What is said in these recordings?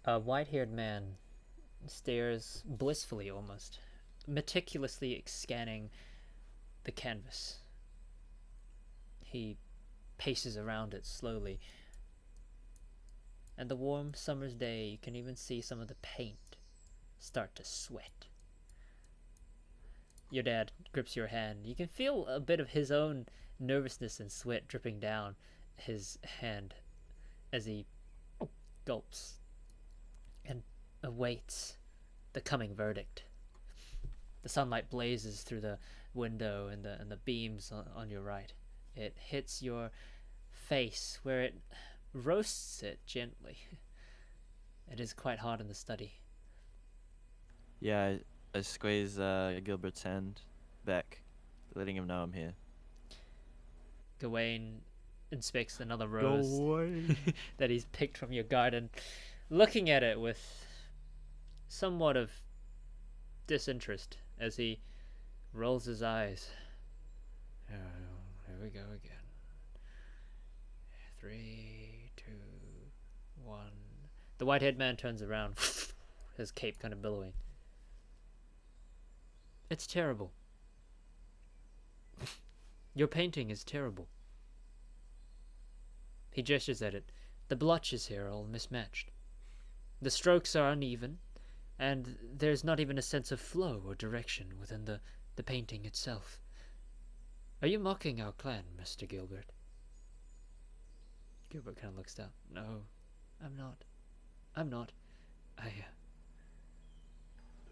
A white-haired man stares blissfully almost, meticulously scanning the canvas. He paces around it slowly, and the warm summer's day you can even see some of the paint start to sweat. Your dad grips your hand. You can feel a bit of his own nervousness and sweat dripping down his hand as he gulps and awaits the coming verdict. The sunlight blazes through the window and the beams on your right. It hits your face where it roasts it gently. It is quite hot in the study. Yeah, I squeeze Gilbert's hand back, letting him know I'm here. Gawain inspects another rose away. that he's picked from your garden, looking at it with somewhat of disinterest as he rolls his eyes. Here we go again. 3, 2, 1. The white-haired man turns around, his cape kind of billowing. It's terrible. Your painting is terrible. He gestures at it. The blotches here are all mismatched. The strokes are uneven, and there's not even a sense of flow or direction within the painting itself. Are you mocking our clan, Mr. Gilbert? Gilbert kind of looks down. No, I'm not. I'm not.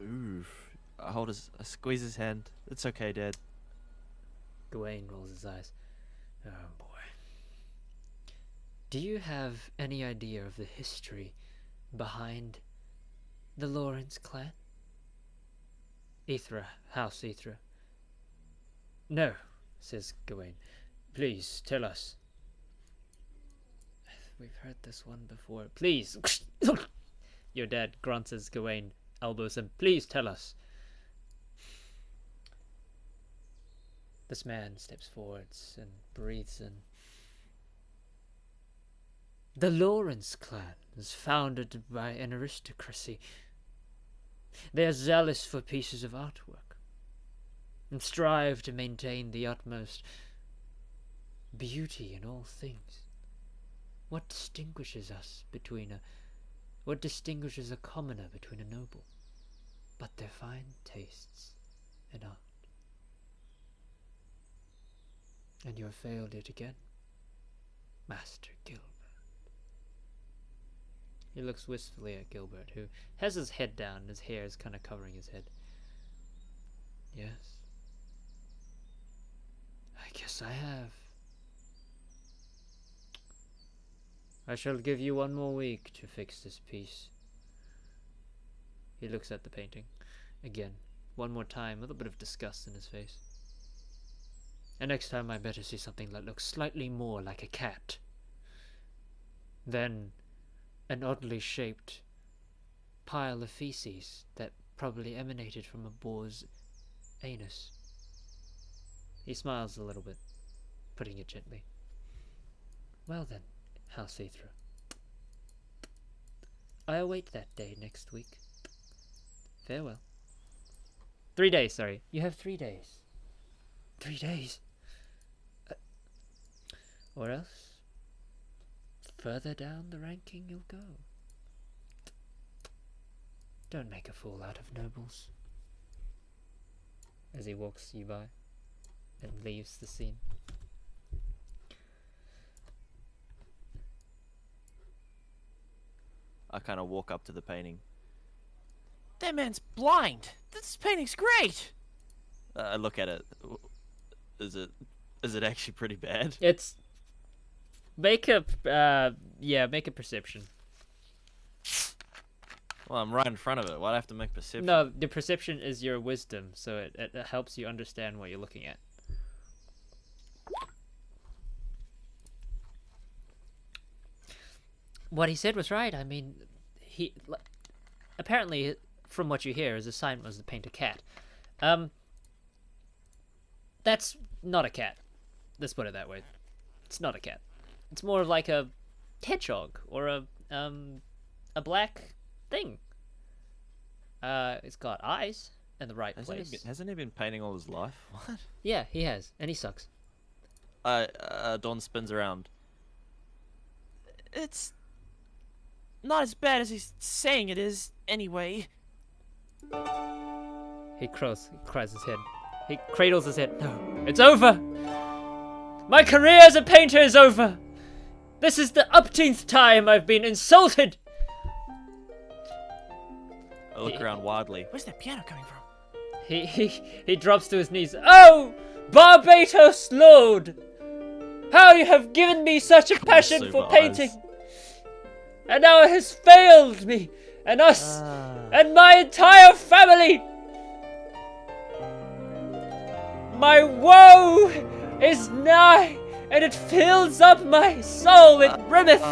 Oof. I squeeze his hand. It's okay, Dad. Gawain rolls his eyes. Oh boy. Do you have any idea of the history behind the Lawrence clan? House 𝓓𝓾. No, says Gawain. Please, tell us. We've heard this one before. Please. Your dad grunts as Gawain elbows him. Please tell us. This man steps forwards and breathes in. The Lawrence clan is founded by an aristocracy. They are zealous for pieces of artwork and strive to maintain the utmost beauty in all things. What distinguishes a commoner between a noble, but their fine tastes in art? And you have failed yet again, Master Gilbert. He looks wistfully at Gilbert, who has his head down and his hair is kind of covering his head. Yes. I guess I have. I shall give you 1 more week to fix this piece. He looks at the painting again, one more time, a little bit of disgust in his face. And next time I better see something that looks slightly more like a cat than an oddly shaped pile of feces that probably emanated from a boar's anus. He smiles a little bit, putting it gently. Well then, House 𝓓𝓾. I await that day next week. Farewell. 3 days, sorry. You have 3 days. 3 days? Or else, further down the ranking you'll go. Don't make a fool out of nobles. As he walks you by and leaves the scene. I kind of walk up to the painting. That man's blind. This painting's great. I look at it. Is it actually pretty bad? It's make a perception. Well, I'm right in front of it. Why'd I have to make perception? No, the perception is your wisdom, so it helps you understand what you're looking at. What he said was right. I mean, apparently, from what you hear, his assignment was to paint a cat. That's not a cat. Let's put it that way. It's not a cat. It's more of like a hedgehog or a black thing. It's got eyes in the right place. Hasn't he been painting all his life? What? Yeah, he has, and he sucks. Dawn spins around. It's not as bad as he's saying it is, anyway. He cries his head. He cradles his head. No, it's over. My career as a painter is over. This is the upteenth time I've been insulted. I look around wildly. Where's that piano coming from? He drops to his knees. Oh, Barbados Lord! How you have given me such a passion for painting! And now it has failed me, and us, and my entire family! My woe is nigh, and it fills up my soul, it brimmeth!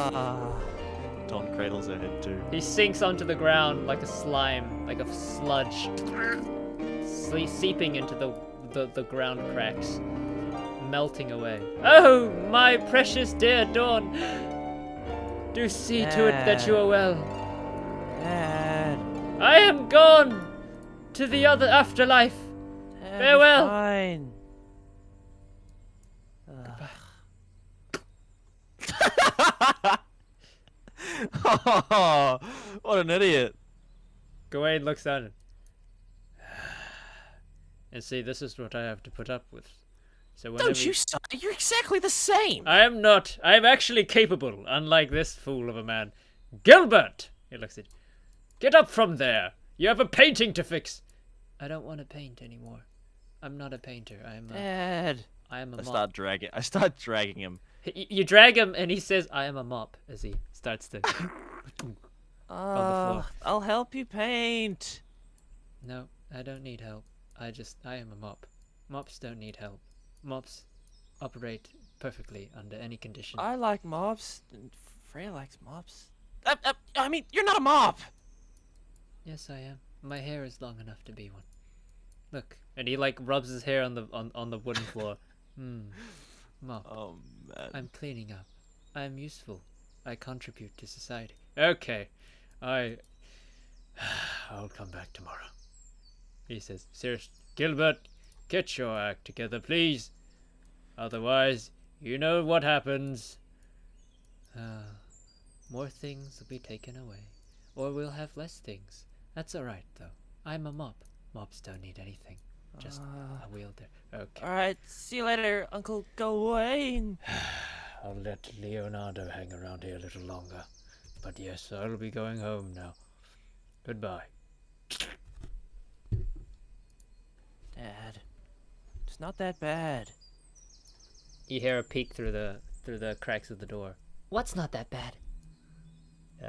Dawn cradles her head too. He sinks onto the ground like a slime, like a sludge, seeping into the ground cracks, melting away. Oh, my precious dear Dawn! Do see to it that you are well. Dad. I am gone to the other afterlife. Dad, Farewell. Fine. Oh, what an idiot. Gawain looks down and see, this is what I have to put up with. So whenever Don't you stop. You're exactly the same. I am not. I am actually capable, unlike this fool of a man. Gilbert! He looks at you. Get up from there. You have a painting to fix. I don't want to paint anymore. I'm not a painter. I am a Dad. mop. I start dragging him. You drag him and he says, I am a mop, as he starts to... floor. I'll help you paint. No, I don't need help. I am a mop. Mops don't need help. Mops operate perfectly under any condition. I like mops. And Freya likes mops. I mean, you're not a mop. Yes, I am. My hair is long enough to be one. Look, and he like rubs his hair on the wooden floor. Mop. Oh man. I'm cleaning up. I'm useful. I contribute to society. Okay, I'll come back tomorrow. He says, "Serious, Gilbert, get your act together, please. Otherwise, you know what happens. More things will be taken away, or we'll have less things. That's all right, though. I'm a mop. Mops don't need anything. Just a wielder. Okay. Alright, see you later, Uncle Gawain. I'll let Leonardo hang around here a little longer. But yes, I'll be going home now. Goodbye." Dad, it's not that bad. You hear a peek through the cracks of the door. What's not that bad?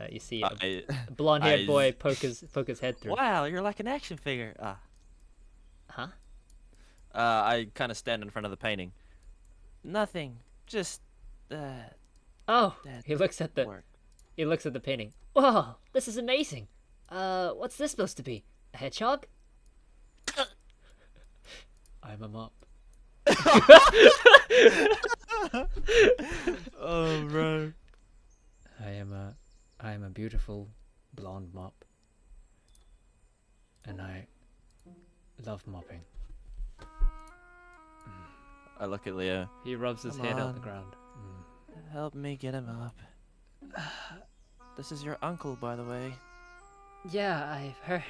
You see a blonde-haired boy poke his head through. Wow, you're like an action figure. Huh? I kind of stand in front of the painting. Nothing. Just Oh, that he looks at the work. painting. Whoa, this is amazing. What's this supposed to be? A hedgehog? I'm a mop. Oh, bro. I am a beautiful blonde mop. And I love mopping. I look at Leo. He rubs his Come head on on. the ground. Help me get him up. This is your uncle, by the way. Yeah, I've heard.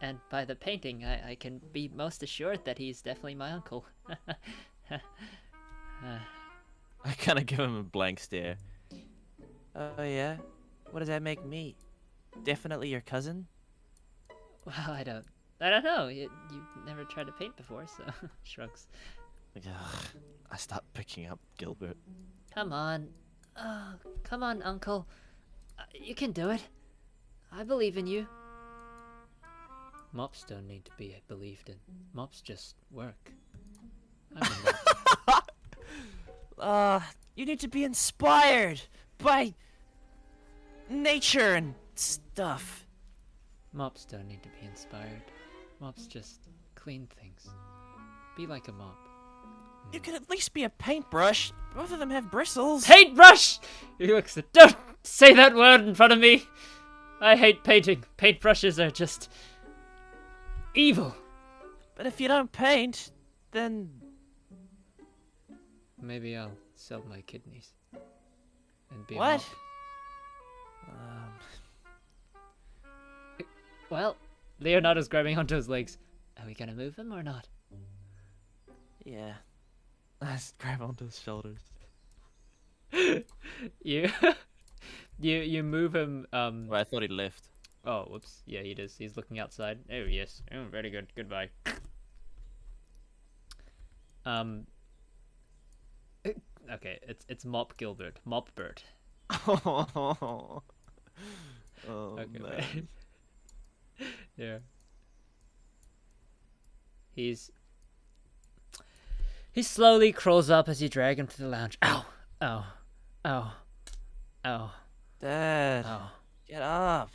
And by the painting, I can be most assured that he's definitely my uncle. I kind of give him a blank stare. Oh yeah? What does that make me? Definitely your cousin? Well, I don't know. You never tried to paint before, so shrugs. Ugh, I start picking up Gilbert. Come on. Oh, come on, Uncle. You can do it. I believe in you. Mops don't need to be believed in. Mops just work. I'm a mop. You need to be inspired by nature and stuff. Mops don't need to be inspired. Mops just clean things. Be like a mop. You could at least be a paintbrush. Both of them have bristles. Paintbrush! He looks at. Don't say that word in front of me! I hate painting. Paintbrushes are just evil. But if you don't paint, then... Maybe I'll sell my kidneys and be a What? mop. Well, Leonardo's grabbing onto his legs. Are we gonna move him or not? Yeah. I just grab onto his shoulders. You, you move him. Well, I thought he left. Oh, whoops. Yeah, he does. He's looking outside. Oh yes. Oh, very good. Goodbye. Okay, it's Mop Gilbert. Mop Bert. Oh, Okay, man. wait. Yeah. He slowly crawls up as you drag him to the lounge. Ow! Ow! Ow! Ow! Dad, Ow! get up.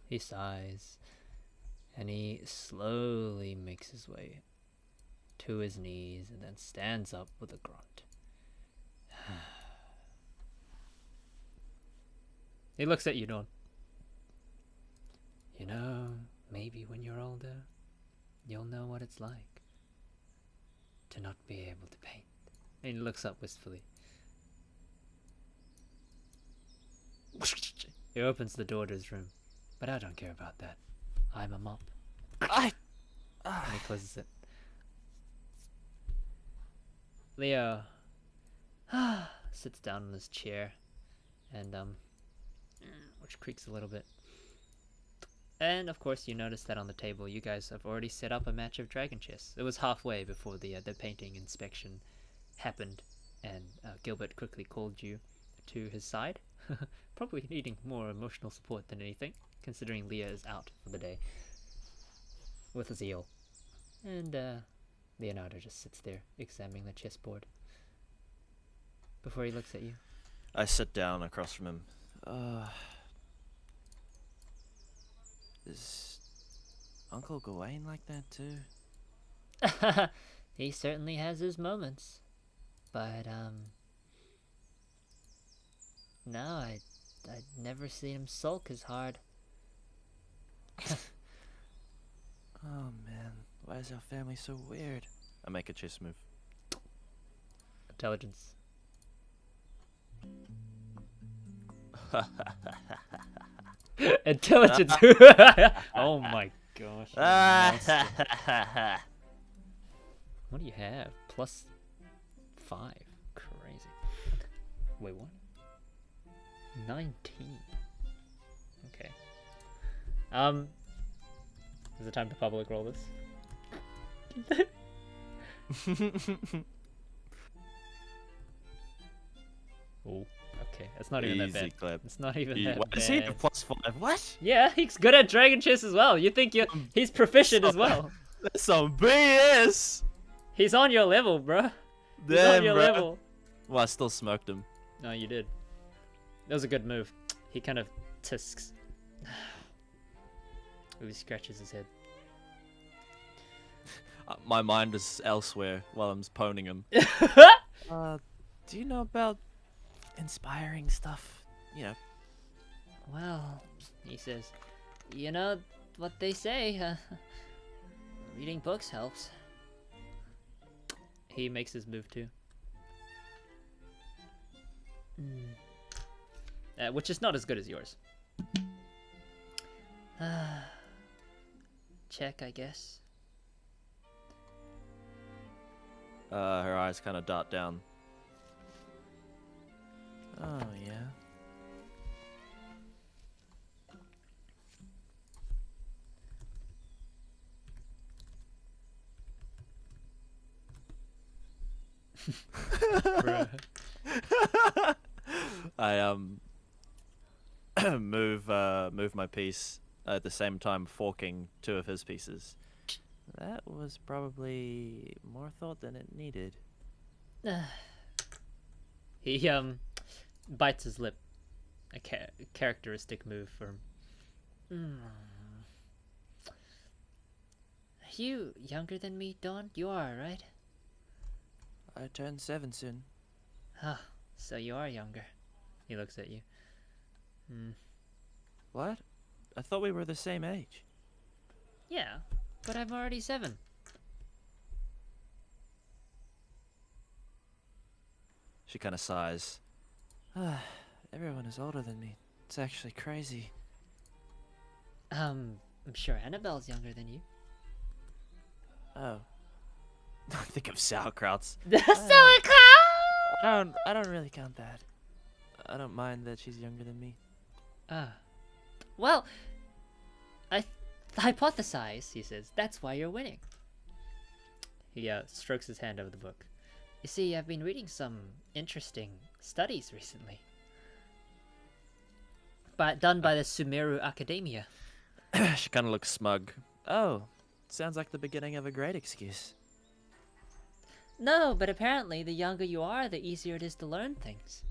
He sighs, and he slowly makes his way to his knees and then stands up with a grunt. He looks at you, Dawn. You know, maybe when you're older, you'll know what it's like to not be able to paint. And he looks up wistfully. He opens the door to his room. But I don't care about that. I'm a mop. And he closes it. Leo sits down in his chair and which creaks a little bit. And of course you notice that on the table you guys have already set up a match of dragon chess. It was halfway before the painting inspection happened, and Gilbert quickly called you to his side. Probably needing more emotional support than anything, considering Leah is out for the day with a zeal. And Leonardo just sits there examining the chessboard before he looks at you. I sit down across from him. Is Uncle Gawain like that too? He certainly has his moments, but no, I'd never seen him sulk as hard. Oh man, why is our family so weird? I make a chess move. Intelligence. Intelligence. Oh my gosh. Monster. What do you have? +5. Crazy. Wait, what? 19. Okay. Is it time to public roll this? Oh, okay. It's not even that Easy bad. clap. It's not even that What bad. is he at +5? What? Yeah, he's good at dragon chess as well. You think he's proficient as well. That's some BS! He's on your level, bruh. He's Damn, on your bro. level. Well, I still smoked him. No, you did. That was a good move. He kind of tisks. Ooh, he scratches his head. My mind is elsewhere while I'm poning him. Do you know about inspiring stuff? You know. Well, he says, you know what they say, reading books helps. He makes his move too. Which is not as good as yours. Check, I guess. Her eyes kind of dot down. Oh, yeah. I move my piece at the same time forking two of his pieces. That was probably more thought than it needed. He bites his lip. A characteristic move for him. Are you younger than me, Dawn? You are, right? I turned 7 soon. Ah, so you are younger. He looks at you. What? I thought we were the same age. Yeah, but I'm already 7. She kind of sighs. Everyone is older than me. It's actually crazy. I'm sure Annabelle's younger than you. Oh. I think of sauerkrauts. Sauerkraut! I don't really count that. I don't mind that she's younger than me. Well, I hypothesize, he says, that's why you're winning. He strokes his hand over the book. You see, I've been reading some interesting studies recently. Done by the Sumeru Academia. She kind of looks smug. Oh, sounds like the beginning of a great excuse. No, but apparently the younger you are, the easier it is to learn things.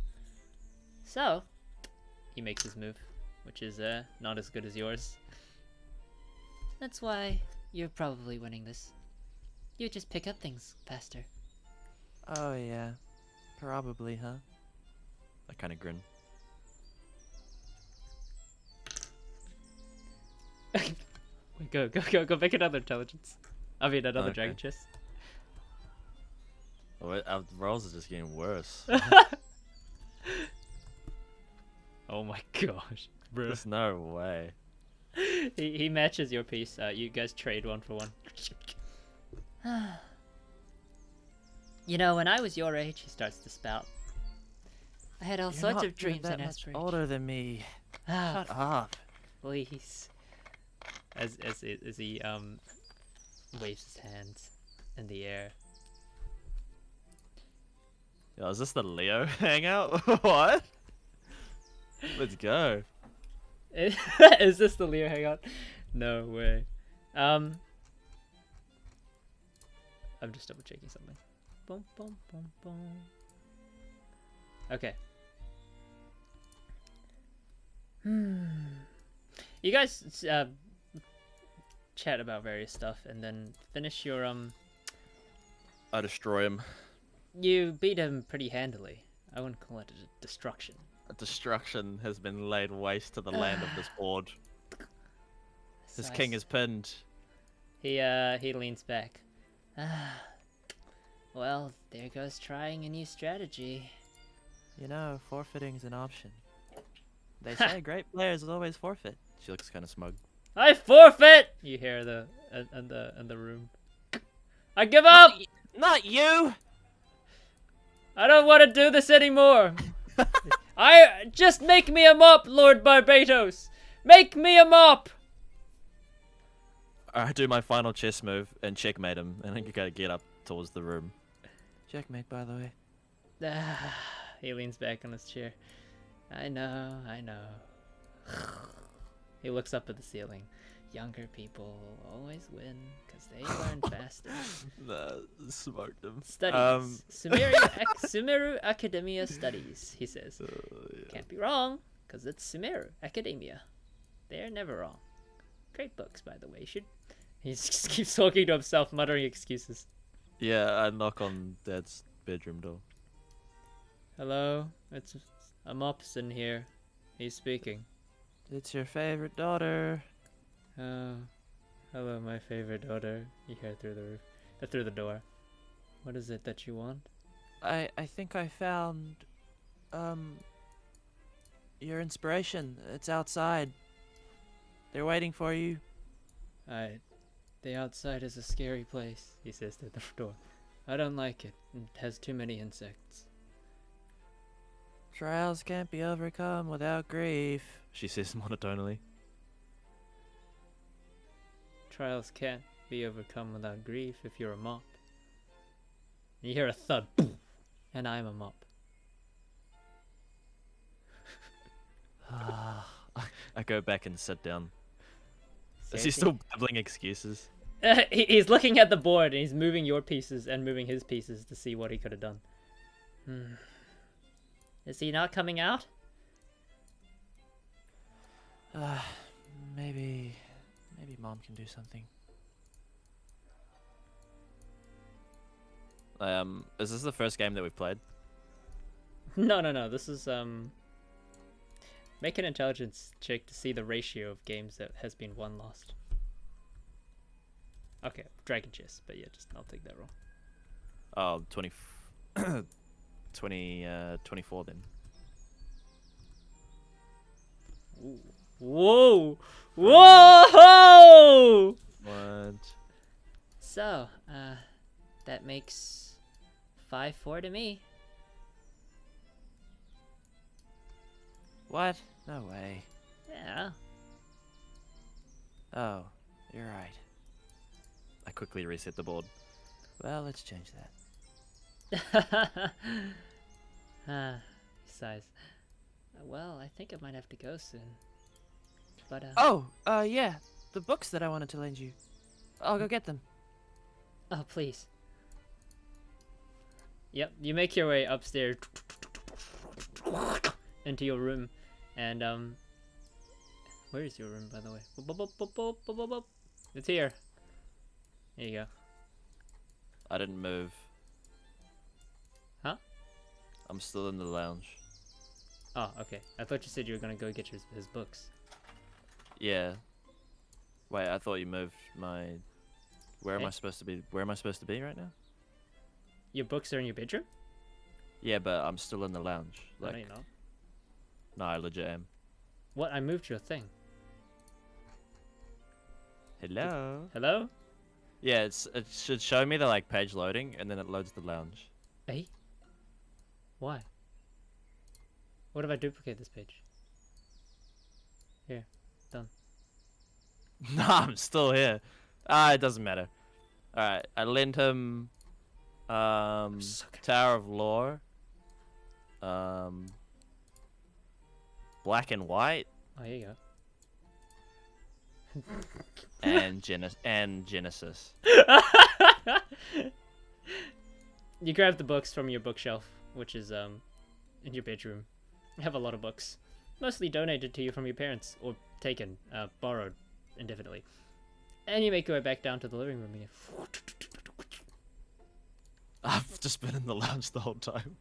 So, he makes his move, which is not as good as yours. That's why you're probably winning this. You just pick up things faster. Oh yeah, probably, huh? I kind of grin. Go make another intelligence. I mean, another Okay. dragon chest. Oh, our rolls are just getting worse. Oh my gosh, bro. There's no way. He matches your piece. You guys trade 1 for 1. You know, when I was your age, he starts to spout. I had all You're sorts not of dreams that and much aspirations. older than me. Ah, Shut up. please. As he waves his hands in the air. Yo, is this the Leo hangout? What? Let's go. Is this the Leo hangout? No way. I'm just double checking something. Boom, boom, boom, boom. Okay. You guys chat about various stuff and then finish your I destroy him. You beat him pretty handily. I wouldn't call it a destruction. A destruction has been laid waste to the land of this board. This king is pinned. He leans back. Well, there goes trying a new strategy. You know, forfeiting's an option. They say great players always forfeit. She looks kind of smug. I forfeit. You hear in the room. I give up. Not you! I don't want to do this anymore. Just make me a mop, Lord Barbatos. Make me a mop. I do my final chess move and checkmate him, and then you gotta get up towards the room. Checkmate, by the way. He leans back on his chair. I know. He looks up at the ceiling. Younger people always win because they learn faster. Smoked him. Studies. Sumeru Academia Studies, he says. Yeah. Can't be wrong because it's Sumeru Academia. They're never wrong. Great books, by the way. He just keeps talking to himself, muttering excuses. Yeah, I knock on Dad's bedroom door. Hello, it's a mops in here. He's speaking. It's your favorite daughter. Oh, hello, my favorite daughter. You hear through the roof, through the door. What is it that you want? I think I found, your inspiration. It's outside. They're waiting for you. The outside is a scary place, he says through the door. I don't like it. It has too many insects. Trials can't be overcome without grief, she says monotonely. Trials can't be overcome without grief if you're a mop. You hear a thud, boom, and I'm a mop. I go back and sit down. Is Seriously? he still babbling excuses? He's looking at the board and he's moving your pieces and moving his pieces to see what he could have done. Is he not coming out? Maybe Mom can do something. Is this the first game that we've played? No. This is Make an intelligence check to see the ratio of games that has been won lost. Okay, Dragon Chess, but yeah, just I'll take that roll. Oh, 24 then. Ooh. Whoa! Whoa! What? So, that makes 5-4 to me. What? No way. Yeah. Oh, you're right. I quickly reset the board. Well, let's change that. Sighs. Well, I think I might have to go soon. But Yeah. The books that I wanted to lend you. I'll go get them. oh please. Yep, you make your way upstairs into your room, and where is your room, by the way? It's here. There you go. I didn't move. Huh? I'm still in the lounge. Oh, okay. I thought you said you were gonna go get his books. Yeah. Wait, I thought you moved my... Where am Hey? I supposed to be? Where am I supposed to be right now? Your books are in your bedroom? Yeah, but I'm still in the lounge. No, you're not. No, I legit am. What? I moved your thing. Hello? Hello? Yeah, it should show me the like page loading, and then it loads the lounge. Hey? Why? What if I duplicate this page? Here. Done. Nah, I'm still here. It doesn't matter. Alright, I lent him so good. Tower of Lore. Black and White Oh, here you go. and Genesis. You grab the books from your bookshelf, which is in your bedroom. You have a lot of books, mostly donated to you from your parents, or taken, borrowed indefinitely. And you make your way back down to the living room. And I've just been in the lounge the whole time.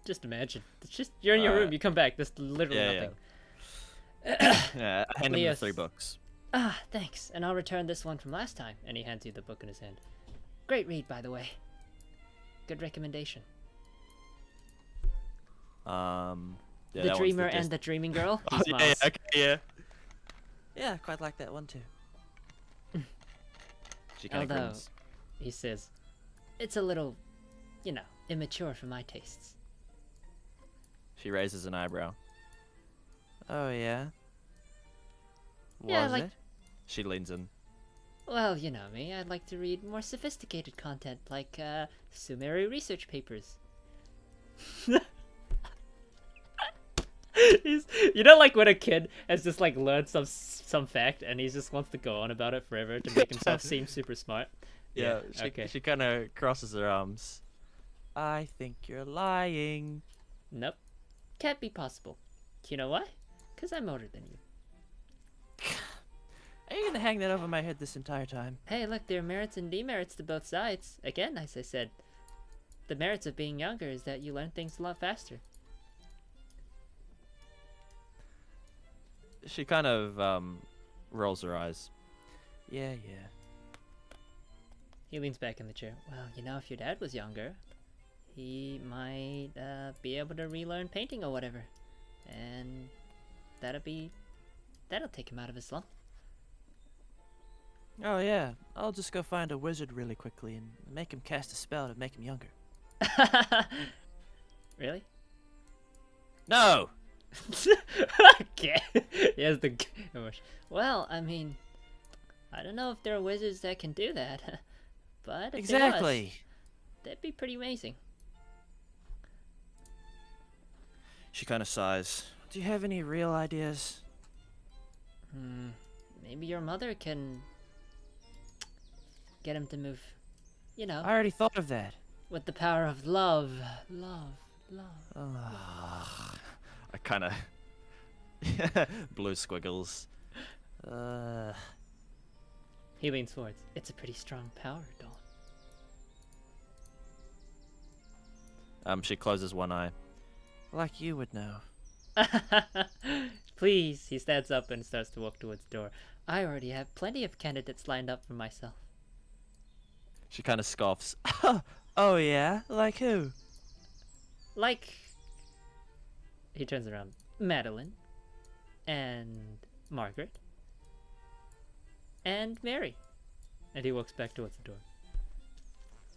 just imagine, it's just you're in your room. You come back. There's literally nothing. Yeah, I handed him Yes. the 3 books. Ah, thanks. And I'll return this one from last time. And he hands you the book in his hand. Great read, by the way. Good recommendation. Yeah, The that one's Dreamer gist. and the Dreaming Girl. He Oh, smiles. yeah, okay, yeah. Yeah, quite like that one too. She kind of Although, grins. he says, it's a little, you know, immature for my tastes. She raises an eyebrow. Oh yeah. Yeah, Was like- it? She leans in. Well, you know me, I'd like to read more sophisticated content, like, summary research papers. You know, like when a kid has just like learned some fact and he just wants to go on about it forever to make himself seem super smart. Yeah, okay. she kind of crosses her arms. I think you're lying. Nope. Can't be possible. You know why? Because I'm older than you. Are you gonna hang that over my head this entire time? Hey, look, there are merits and demerits to both sides. Again, as I said, the merits of being younger is that you learn things a lot faster. She kind of rolls her eyes. Yeah, yeah. He leans back in the chair. Well, you know, if your dad was younger, he might be able to relearn painting or whatever. And that'll take him out of his slump. Oh yeah. I'll just go find a wizard really quickly and make him cast a spell to make him younger. Really? No! Okay. He has the emotion. Well, I mean, I don't know if there are wizards that can do that, but if there was, Exactly. that'd be pretty amazing. She kind of sighs. Do you have any real ideas? Maybe your mother can get him to move, you know, I already thought of that. with the power of love. Love. I kind of... Blue squiggles. He leans forwards. It's a pretty strong power, Dawn. She closes one eye. Like you would know. Please. He stands up and starts to walk towards the door. I already have plenty of candidates lined up for myself. She kind of scoffs. Oh yeah? Like who? Like... He turns around. Madeline. And Margaret. And Mary. And he walks back towards the door.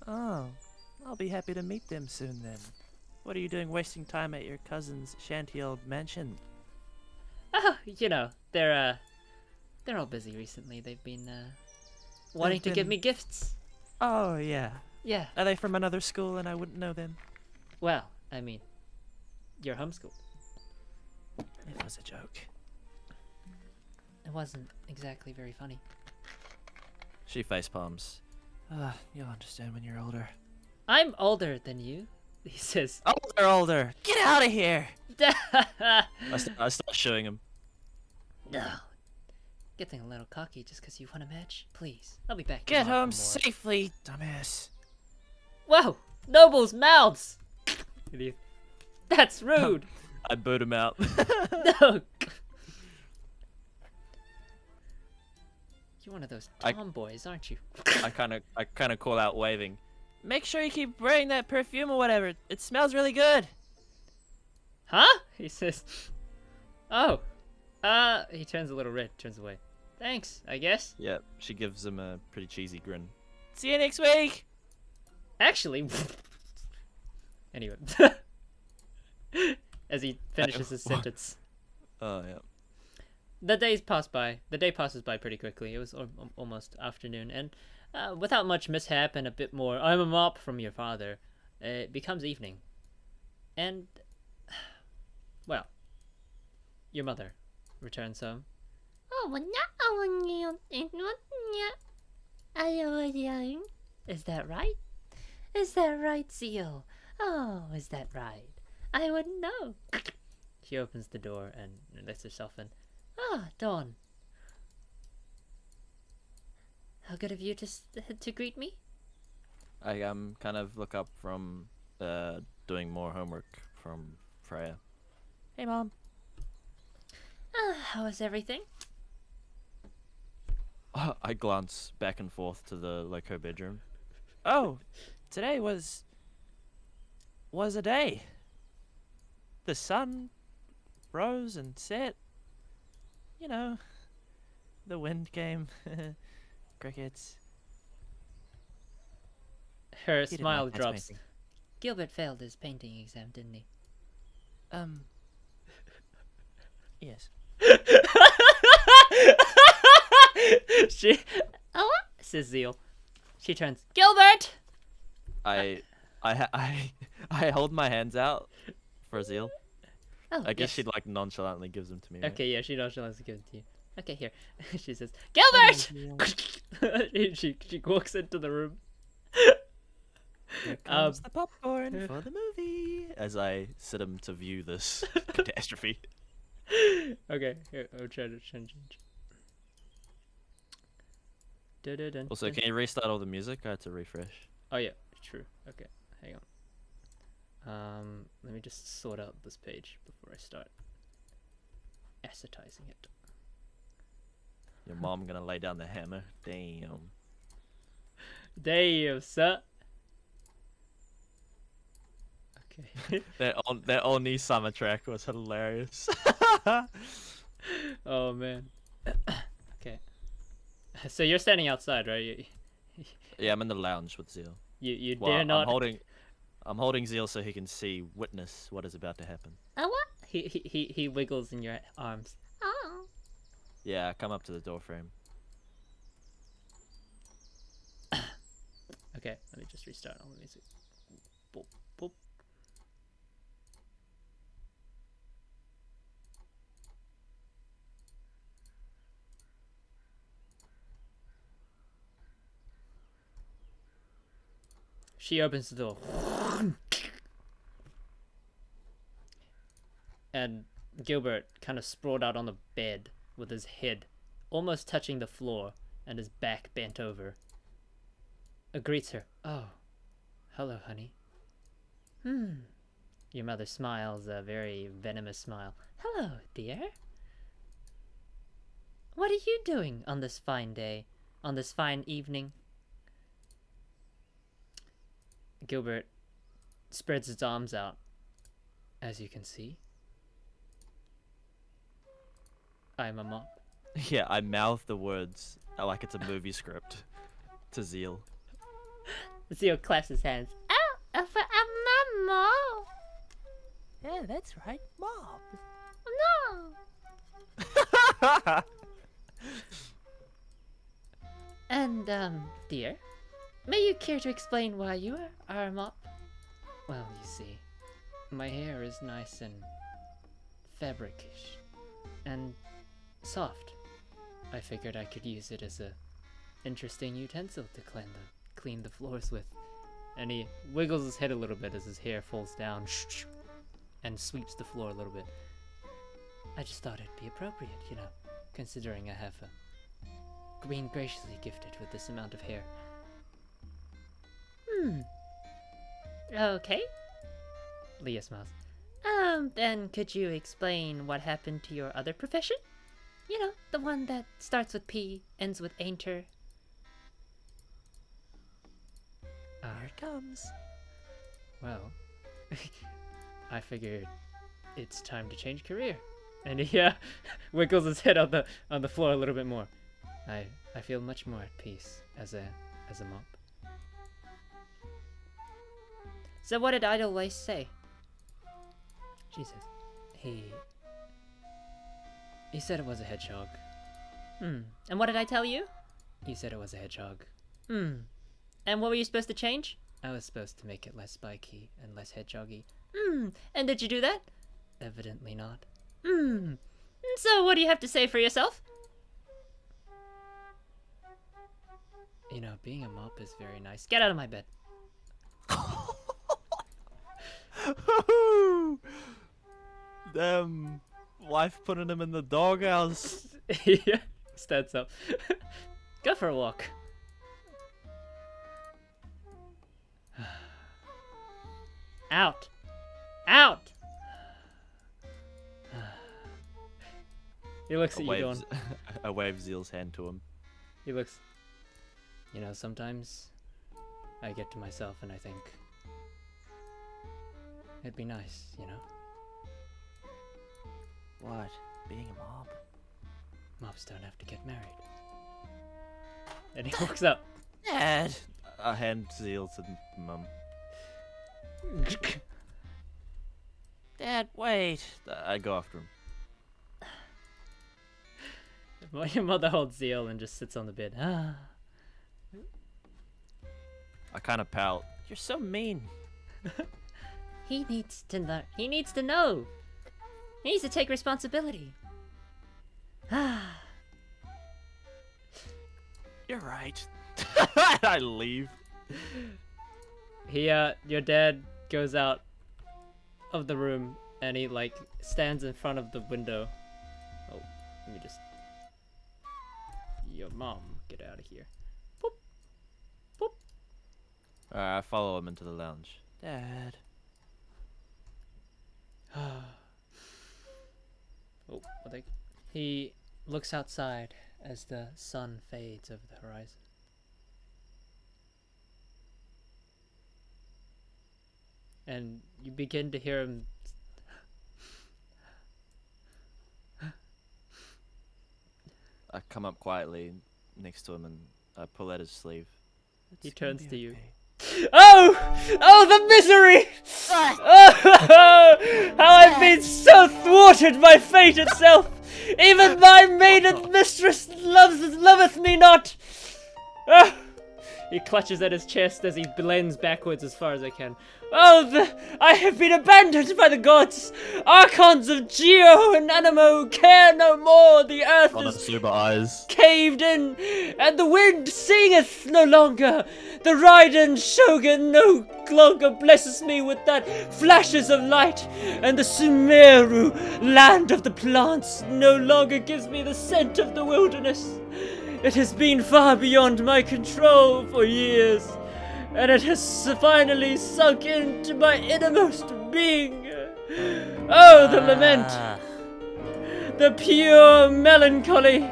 Oh, I'll be happy to meet them soon then. What are you doing wasting time at your cousin's shanty old mansion? Oh, you know, they're all busy recently. They've been, wanting to give me gifts. Oh, yeah. Yeah. Are they from another school and I wouldn't know them? Well, I mean, you're homeschooled. It was a joke. It wasn't exactly very funny. She face palms. You'll understand when you're older. I'm older than you, he says. Older! Get out of here! I start showing him. No. Getting a little cocky just because you want a match? Please, I'll be back. Get tomorrow home for more. safely, dumbass. Whoa! Nobles' mouths! Idiot. That's rude! I boot him out. No! You're one of those I- tomboys, aren't you? I kind of call out, waving. Make sure you keep wearing that perfume or whatever. It smells really good. Huh? He says. Oh. He turns a little red, turns away. Thanks, I guess. Yeah, she gives him a pretty cheesy grin. See you next week. Actually. Anyway. As he finishes his sentence. Oh yeah. The days pass by. The day passes by pretty quickly. It was almost afternoon, and without much mishap and a bit more "I'm a mop" from your father, it becomes evening. And, well, your mother returns home. Is that right? Is that right, Seal? Oh, is that right? I wouldn't know. She opens the door and lets herself in. Ah, Dawn. How good of you to greet me. I kind of look up from doing more homework from Freya. Hey, Mom. How is everything? I glance back and forth to the her bedroom. Oh, today was a day. The sun rose and set. You know, the wind came. Crickets. Her He didn't smile like drops. matchmaking. Gilbert failed his painting exam, didn't he? Yes. She. Oh, says Zeal. She turns. Gilbert. I hold my hands out for Zeal. Oh, I guess yes. she nonchalantly gives them to me. Right? Okay, yeah, she nonchalantly to give it to you. Okay, here. She says, Gilbert! she walks into the room. Here comes the popcorn for the movie. As I sit him to view this catastrophe. Okay, here, I'll try to change. Dun-dun-dun. Also, can you restart all the music? I had to refresh. Oh yeah, true. Okay, hang on. Let me just sort out this page before I start assetizing it. Your mom gonna lay down the hammer? Damn. Damn, sir. Okay. That only summer track was hilarious. Oh man. Okay. So you're standing outside, right? Yeah, I'm in the lounge with Zeal. You Well, dare not. I'm holding Zeal so he can witness what is about to happen. Oh what? He wiggles in your arms. Oh. Yeah, I come up to the door frame. Okay, let me just restart all the music. Boop, boop. She opens the door. And Gilbert kind of sprawled out on the bed with his head almost touching the floor and his back bent over. Greets her. Oh, hello, honey. Your mother smiles a very venomous smile. Hello, dear. What are you doing on this fine day? On this fine evening? Gilbert spreads his arms out. As you can see, I'm a mop. Yeah, I mouth the words like it's a movie script to Zeal. Zeal claps his hands. Oh, for a mama. Yeah, that's right, Mom. No. And, dear, may you care to explain why you are a mop? Well, you see, my hair is nice and fabricish and soft. I figured I could use it as a interesting utensil to clean the floors with. And he wiggles his head a little bit as his hair falls down and sweeps the floor a little bit. I just thought it'd be appropriate, you know, considering I have been graciously gifted with this amount of hair. Okay. Leah smiles. Then could you explain what happened to your other profession? You know, the one that starts with P, ends with ainter. Here it comes. Well, I figured it's time to change career. And he wiggles his head on the floor a little bit more. I feel much more at peace as a mop. So what did Idleways say? Jesus. He said it was a hedgehog. And what did I tell you? You said it was a hedgehog. And what were you supposed to change? I was supposed to make it less spiky and less hedgehoggy. And did you do that? Evidently not. So what do you have to say for yourself? You know, being a mop is very nice. Get out of my bed. Damn, wife putting him in the doghouse. Yeah, stands up. Go for a walk. Out. Out. He looks at you going. I wave Zeal's hand to him. He looks. You know, sometimes I get to myself and I think it'd be nice, you know? What? Being a mob? Mobs don't have to get married. And he walks up. Dad! I hand Zeal to Mum. Dad, wait. I go after him. Well, your mother holds Zeal and just sits on the bed. I kind of pout. You're so mean. He needs to know. He needs to know. He needs to take responsibility. You're right. I leave. Your dad goes out of the room and he like stands in front of the window. Oh, let me just. Your mom, get out of here. Boop. Boop. I follow him into the lounge. Dad. He looks outside as the sun fades over the horizon. And you begin to hear him. I come up quietly next to him and I pull at his sleeve. He It's gonna turns be to you. okay. Oh, the misery! Oh, how I've been so thwarted by fate itself! Even my maiden mistress loveth me not! Ah! He clutches at his chest as he blends backwards as far as I can. Oh, I have been abandoned by the gods! Archons of Geo and Animo care no more! The earth On the is super eyes. caved in, and the wind singeth no longer. The Raiden Shogun no longer blesses me with that flashes of light, and the Sumeru, land of the plants, no longer gives me the scent of the wilderness. It has been far beyond my control for years, and it has finally sunk into my innermost being. Oh, the lament, the pure melancholy.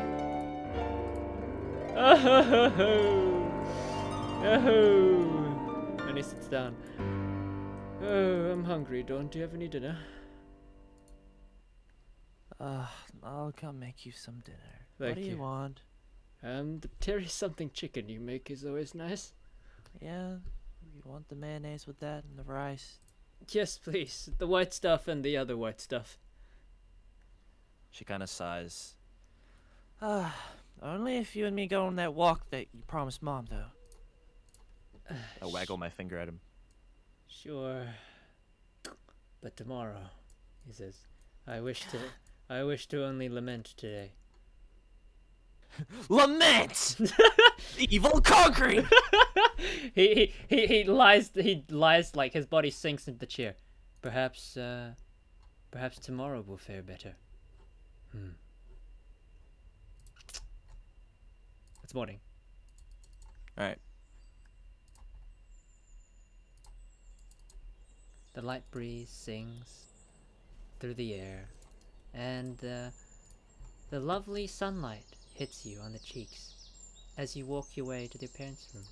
Oh, oh. And he sits down. Oh, I'm hungry. Dawn, do you have any dinner? I'll come make you some dinner. Thank What do you you. want? The terry something chicken you make is always nice. Yeah, you want the mayonnaise with that and the rice? Yes, please. The white stuff and the other white stuff. She kind of sighs. Only if you and me go on that walk that you promised Mom, though. I waggle my finger at him. Sure. But tomorrow, he says, I wish to only lament today. Lament! Evil conquering! he lies like his body sinks into the chair. Perhaps tomorrow will fare better. It's morning. Alright. The light breeze sings through the air, and the lovely sunlight hits you on the cheeks as you walk your way to their parents' room.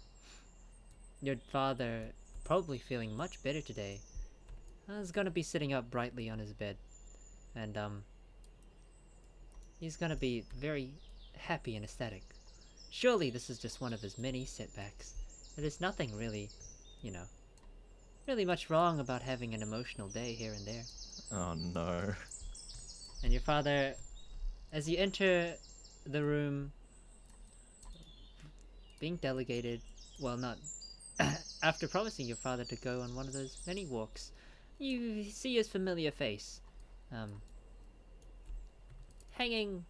Your father, probably feeling much better today, is gonna be sitting up brightly on his bed, and he's gonna be very happy and ecstatic. Surely this is just one of his many setbacks. There's nothing really, really much wrong about having an emotional day here and there. Oh no. And your father, as you enter the room, being delegated, well, not after promising your father to go on one of those many walks, you see his familiar face, hanging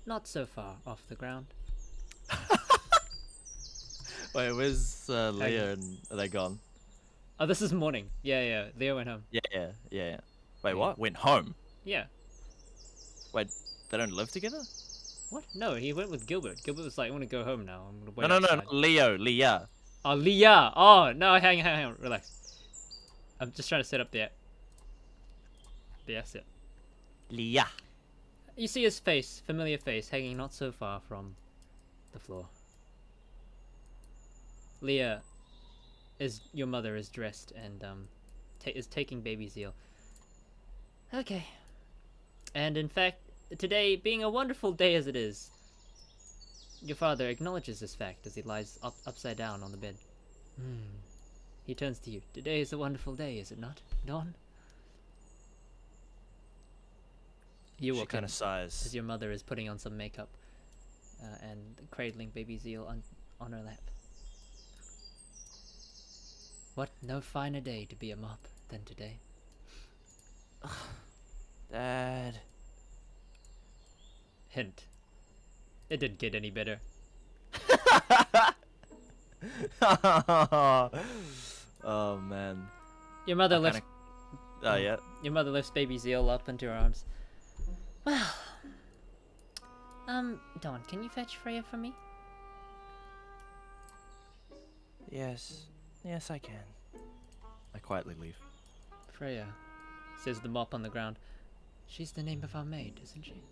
not so far off the ground. Wait, where's Leah and are they gone? Oh, this is morning. Yeah, Leo went home. Yeah. Wait, what? Went home? Yeah. Wait, they don't live together? What? No, he went with Gilbert. Gilbert was like, I want to go home now. I'm gonna wait No, outside. Leah. Oh, Leah! Oh, no, hang on, relax. I'm just trying to set up the asset. Leah. You see his face, familiar face, hanging not so far from the floor. Leah, your mother is dressed and is taking baby Zeal. Okay. And in fact, today being a wonderful day as it is, your father acknowledges this fact as he lies upside down on the bed. He turns to you. Today is a wonderful day, is it not, Dawn? You She walk kind in of sighs. as your mother is putting on some makeup and cradling baby Zeal on her lap. What no finer day to be a mop than today. Dad. Hint. It didn't get any better. Oh man. Your mother I lifts. Oh yeah. Your mother lifts baby Zeal up into her arms. Well, Dawn, can you fetch Freya for me? Yes, I can. I quietly leave. Freya, says the mop on the ground. She's the name of our maid, isn't she?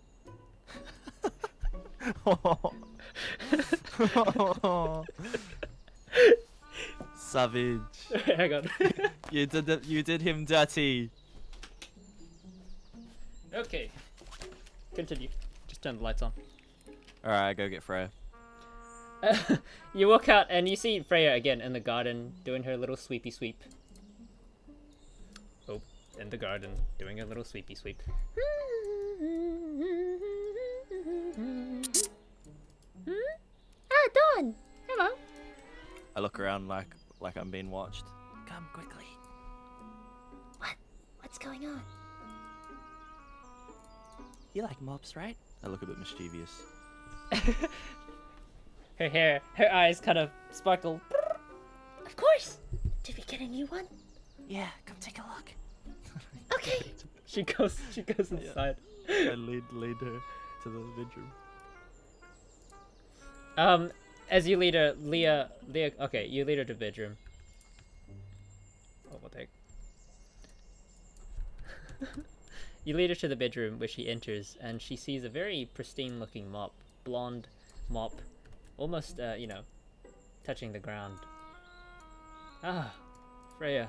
Savage. Hang on. You did him dirty. Okay. Continue. Just turn the lights on. Alright, I go get Freya. You walk out and you see Freya again in the garden doing her little sweepy sweep. Oh, in the garden doing her little sweepy sweep. Ah, Dawn! Hello. I look around like I'm being watched. Come quickly. What's going on? You like mops, right? I look a bit mischievous. Her eyes kind of sparkle. Of course. Did we get a new one? Yeah, come take a look. Okay. She goes inside. I lead her to the bedroom. As you lead her, Leah, okay, you lead her to the bedroom. Oh, what the heck? You lead her to the bedroom where she enters, and she sees a very pristine-looking mop blonde mop, almost, touching the ground. Ah, Freya.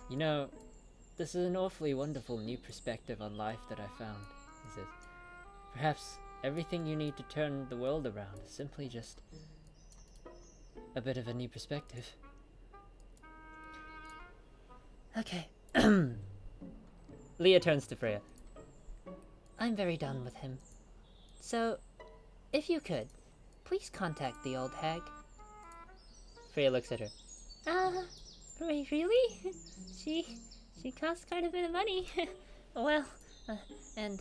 You know, this is an awfully wonderful new perspective on life that I found, he says. Perhaps everything you need to turn the world around is simply just a bit of a new perspective. Okay. Leah turns to Freya. I'm very done with him. So, if you could, please contact the old hag. Freya looks at her. Wait, really? She costs quite a bit of money. Well, and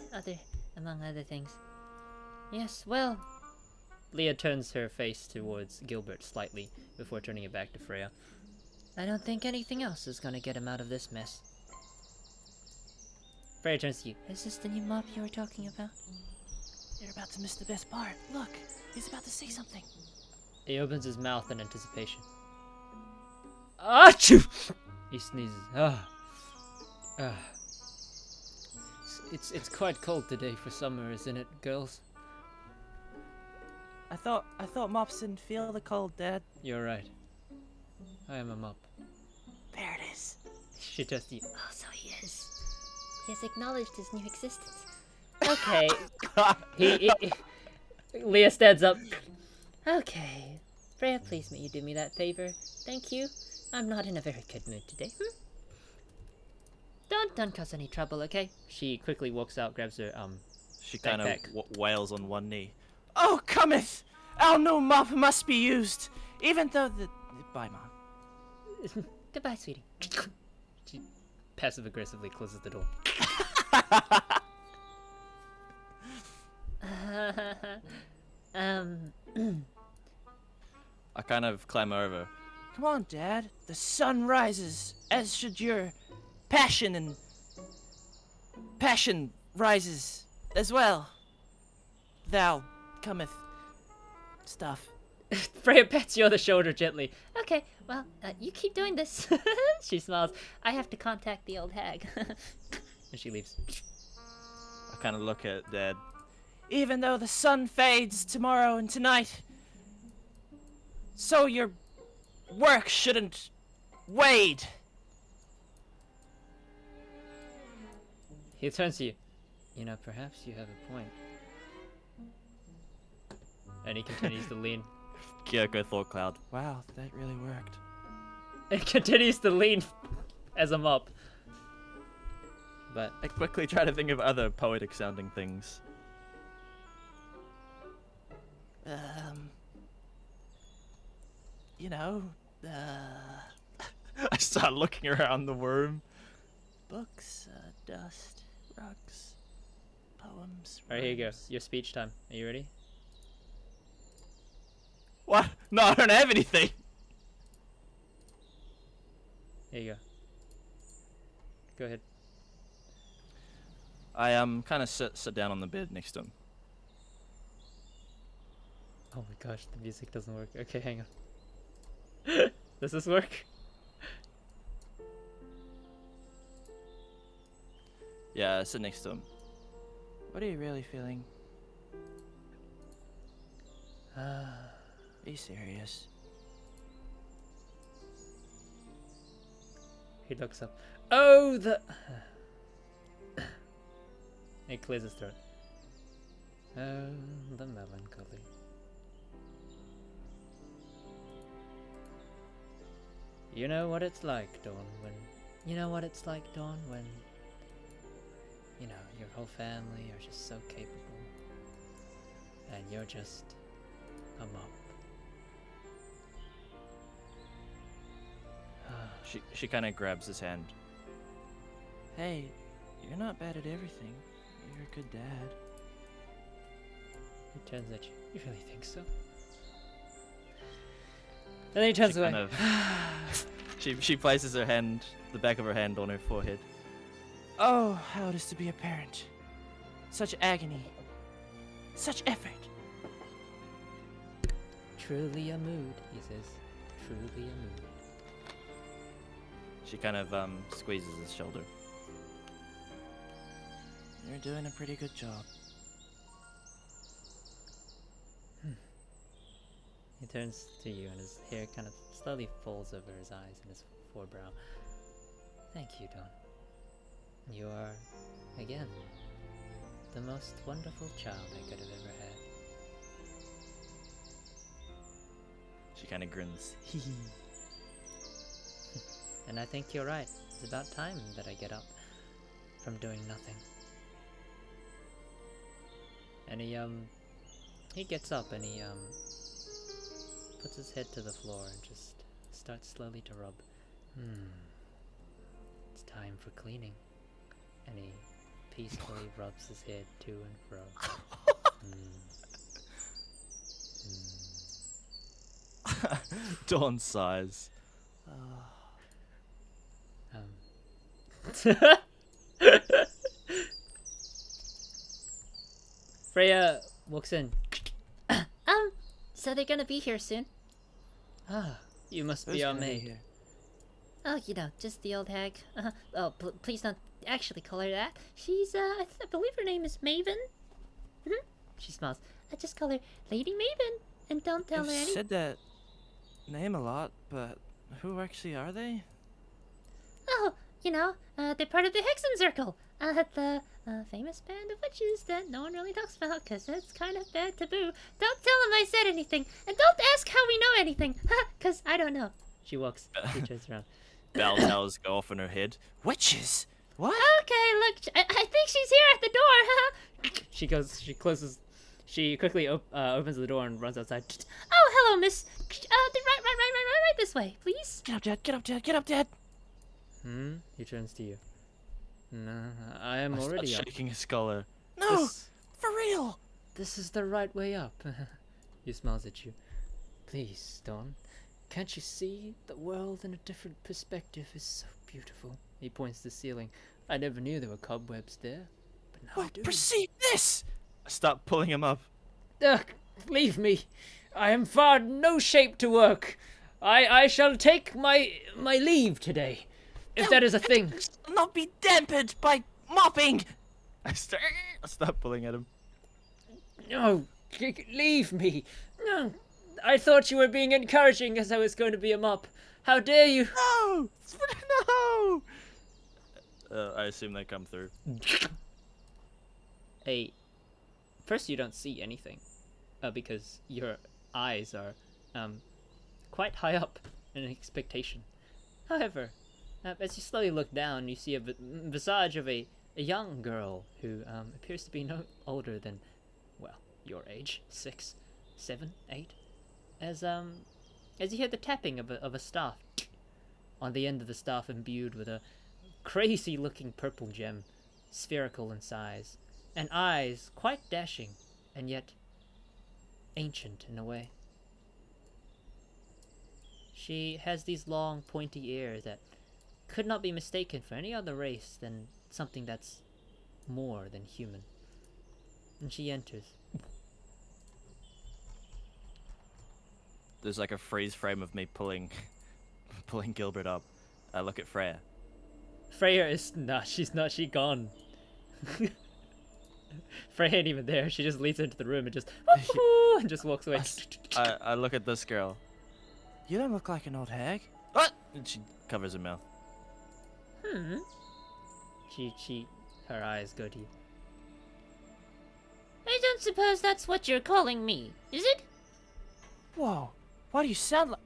among other things. Yes, well. Leah turns her face towards Gilbert slightly before turning it back to Freya. I don't think anything else is gonna get him out of this mess. Freya turns to you. Is this the new mop you were talking about? You're about to miss the best part. Look, he's about to say something. He opens his mouth in anticipation. Achoo! He sneezes. It's quite cold today for summer, isn't it, girls? I thought mops didn't feel the cold, Dad. You're right. I am a mop. There it is. She turns to you. Oh, so he is. He has acknowledged his new existence. Okay. Leah stands up. Okay. Freya, please may you do me that favor. Thank you. I'm not in a very good mood today. Don't cause any trouble, okay? She quickly walks out, grabs her She kind of backpack. wails on one knee. Oh, cometh! Our new mop must be used, even though the... Bye, Mom. Goodbye, sweetie. She passive aggressively closes the door. I kind of clamber over. Come on, Dad. The sun rises, as should your passion, and passion rises as well. Thou cometh stuff. Freya pats you on the shoulder gently. Okay, well, you keep doing this. She smiles. I have to contact the old hag. And she leaves. I kind of look at Dad. Even though the sun fades tomorrow and tonight, so your work shouldn't wade. He turns to you. You know, perhaps you have a point. And he continues to lean. Kyoko thought cloud. Wow, that really worked. And continues to lean as a mop. But I quickly try to think of other poetic sounding things. You know, I start looking around the room. books, dust, rugs, poems. alright, here you go. rhymes. Your speech time. Are you ready? What? No, I don't have anything. Here you go. Go ahead. I kind of sit down on the bed next to him. Oh my gosh, the music doesn't work. Okay, hang on. Does this work? Yeah, I sit next to him. What are you really feeling? Be serious. He looks up. Oh, the... He clears his throat. Oh, the melancholy. You know what it's like, Dawn, when... You know what it's like, Dawn, when... You know, your whole family are just so capable. And you're just... a mop. She kind of grabs his hand. Hey, you're not bad at everything. You're a good dad. He turns at you. You really think so? And then he turns She away. kind of- she places her hand, the back of her hand, on her forehead. Oh, how it is to be a parent. Such agony. Such effort. Truly a mood, he says. Truly a mood. She kind of squeezes his shoulder. You're doing a pretty good job. He turns to you and his hair kind of slowly falls over his eyes and his forebrow. Thank you, Dawn. You are, again, the most wonderful child I could have ever had. She kind of grins. And I think you're right. It's about time that I get up from doing nothing. And he gets up and he puts his head to the floor and just starts slowly to rub. It's time for cleaning. And he peacefully rubs his head to and fro. Dawn sighs. Freya walks in. So they're gonna be here soon? Ah, you must Who's be our gonna be maid. here? Oh, you know, just the old hag. Oh, please don't actually call her that. She's, I believe her name is Maven. She smiles. I just call her Lady Maven, and don't tell her You've anything. said that name a lot, but who actually are they? Oh, you know, they're part of the Hexen Circle. The famous band of witches that no one really talks about because that's kind of bad taboo. Don't tell them I said anything, and don't ask how we know anything, because I don't know. She turns around. Bell towers go off in her head. Witches? What? Okay, look, I think she's here at the door. She quickly opens the door and runs outside. Oh, hello, miss. Right this way, please. Get up, Dad! Get up, Dad! Get up, Dad! He turns to you. No, I am I start already up. shaking his collar. No, This, for real. this is the right way up. He smiles at you. Please, Dawn. Can't you see? The world in a different perspective is so beautiful. He points to the ceiling. I never knew there were cobwebs there, but now I Well, do. perceive this. I start pulling him up. Ugh, leave me. I am far no shape to work. I shall take my leave today, if that is a thing. Not be dampened by mopping. I start pulling at him. No, leave me. No, I thought you were being encouraging as I was going to be a mop. How dare you? No, no. I assume they come through. Hey, first you don't see anything, because your eyes are quite high up in expectation. However, as you slowly look down, you see a visage of a young girl who appears to be no older than, well, your age, 6, 7, 8. As you hear the tapping of a staff, on the end of the staff imbued with a crazy-looking purple gem, spherical in size, and eyes quite dashing, and yet ancient in a way. She has these long, pointy ears that could not be mistaken for any other race than something that's more than human. And she enters. There's like a freeze frame of me pulling Gilbert up. I look at Freya. Freya is she's not, she gone. Freya ain't even there, she just leads into the room and just woo, and just walks away. I look at this girl. You don't look like an old hag. What? And she covers her mouth. Her eyes go to you. I don't suppose that's what you're calling me, is it? Whoa, why do you sound like...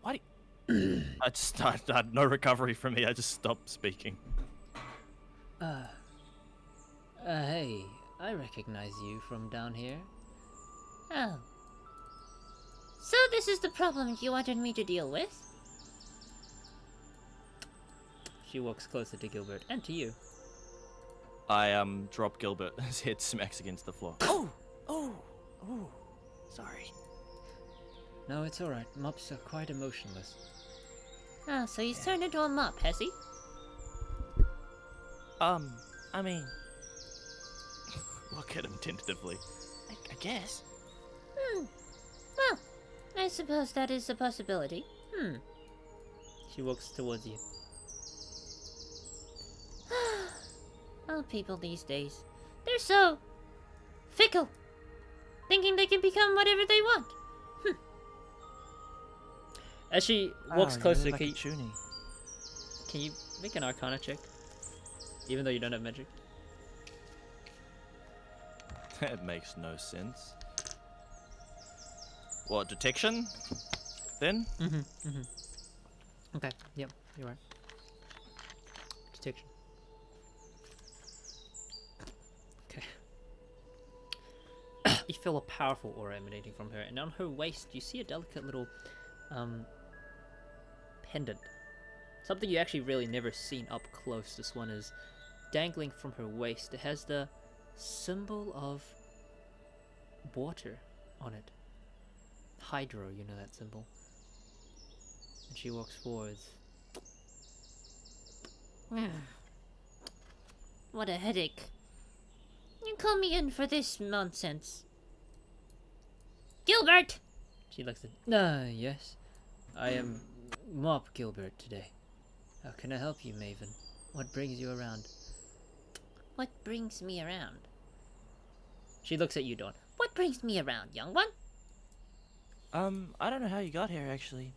Why do you... I just I had no recovery from me. I just stopped speaking. Hey, I recognize you from down here. Oh. So this is the problem you wanted me to deal with? She walks closer to Gilbert and to you. I drop Gilbert. His head smacks against the floor. Oh, sorry. No, it's alright. Mops are quite emotionless. Oh, so he's turned into a mop, has he? I mean, Look at him tentatively. I guess. Well, I suppose that is a possibility. She walks towards you. Oh, people these days. They're so fickle. Thinking they can become whatever they want. As she walks closer, like can, a you, chuny. can you make an Arcana check? Even though you don't have magic. That makes no sense. What, detection? Then? Okay, yep, you're right. Detection. Okay. You feel a powerful aura emanating from her, and on her waist you see a delicate little pendant. Something you actually really never seen up close. This one is dangling from her waist. It has the symbol of water on it. Hydro, you know that symbol. And she walks forwards. What a headache. You call me in for this nonsense. Gilbert! She looks at. Yes. I am Mop Gilbert today. How can I help you, Maven? What brings you around? What brings me around? She looks at you, Dawn. What brings me around, young one? I don't know how you got here, actually.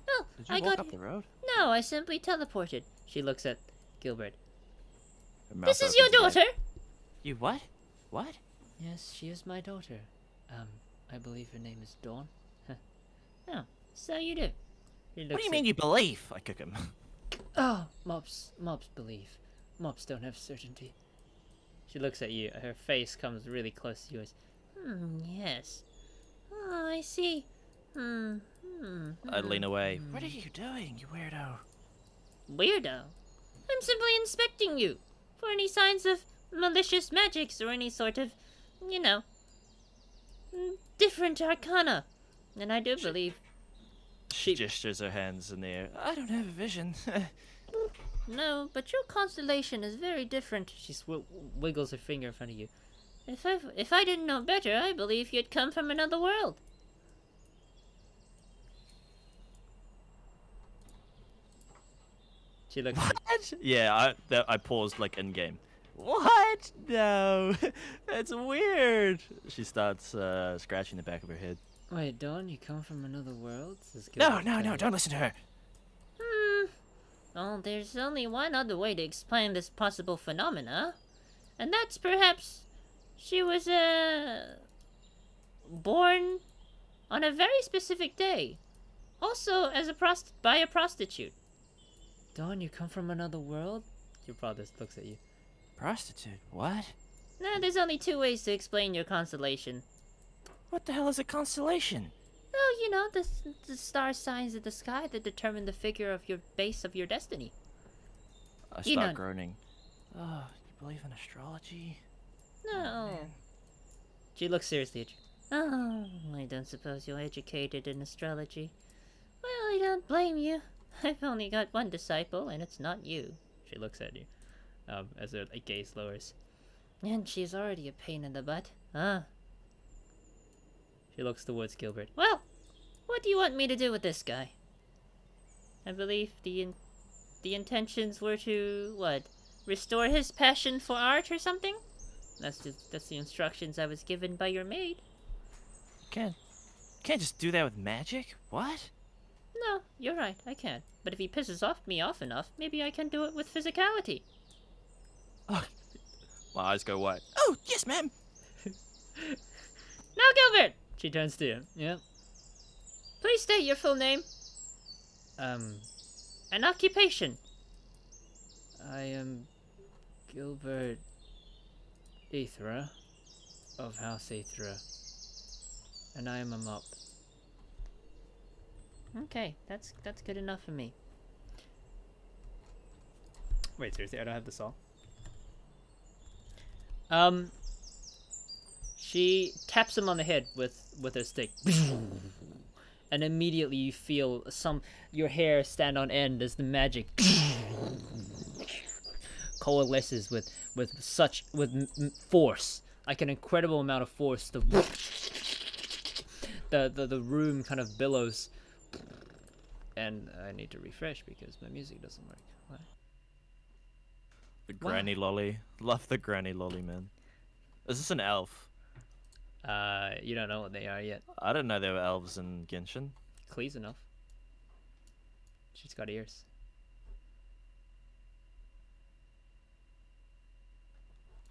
Oh, Did you I walk got... up the road? No, I simply teleported. She looks at Gilbert. Her mouth This is your opens wide. daughter? You what? What? Yes, she is my daughter. I believe her name is Dawn. Oh, so you do. She What looks do you at- mean you believe? I kick him. Oh, Mops believe. Mops don't have certainty. She looks at you. Her face comes really close to yours. Yes. Oh, I see. I lean away. What are you doing, you weirdo? Weirdo. I'm simply inspecting you for any signs of malicious magics or any sort of, you know, different arcana. And I do believe. She gestures her hands in the air. I don't have a vision. No, but your constellation is very different. She wiggles her finger in front of you. If I didn't know better, I believe you'd come from another world. She looks at you. Yeah, I paused like in game. What? No. That's weird. She starts scratching the back of her head. Wait, Dawn, you come from another world? Says No, Gilbert no, no, kindly. don't listen to her. Well, there's only one other way to explain this possible phenomena, and that's perhaps she was born on a very specific day, also as by a prostitute. Dawn, you come from another world? Your brother looks at you. Prostitute? What? Now, there's only two ways to explain your constellation. What the hell is a constellation? Well, you know, the star signs of the sky that determine the figure of your base of your destiny. I You start know- groaning. Oh, you believe in astrology? No. Man. She looks seriously at you. Oh, I don't suppose you're educated in astrology. Well, I don't blame you. I've only got one disciple, and it's not you. She looks at you. As her gaze lowers. And she's already a pain in the butt. She looks towards Gilbert. Well, what do you want me to do with this guy? I believe the intentions were to, what, restore his passion for art or something? That's the instructions I was given by your maid. Can't just do that with magic? What? No, you're right, I can. But if he pisses me off enough, maybe I can do it with physicality. My eyes go white. Oh, yes, ma'am. Now, Gilbert! She turns to you. Yeah. Please state your full name and occupation. I am Gilbert 𝓓𝓾𝓮 of House 𝓓𝓾𝓮. And I am a mop. Okay, that's good enough for me. Wait, seriously, I don't have the song. She taps him on the head with her stick. And immediately you feel your hair stand on end as the magic coalesces with force, like an incredible amount of force. The room kind of billows. And I need to refresh because my music doesn't work. What? The granny lolly. Love the granny lolly, man. Is this an elf? You don't know what they are yet. I didn't know there were elves in Genshin. Cleese enough. She's got ears.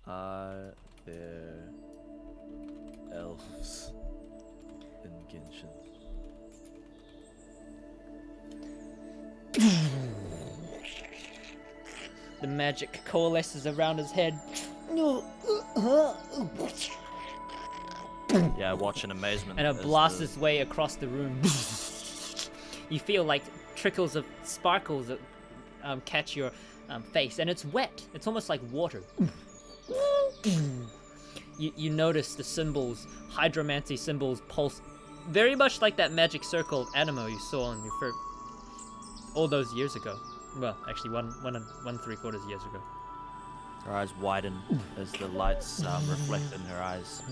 Are there elves in Genshin? The magic coalesces around his head. Yeah, I watch in amazement. And it as blasts the- its way across the room. You feel like trickles of sparkles that catch your face, and it's wet. It's almost like water. You notice the symbols, hydromancy symbols, pulse, very much like that magic circle of animo you saw on your first, all those years ago. Well, actually, one and 3/4 years ago. Her eyes widen as the lights reflect in her eyes.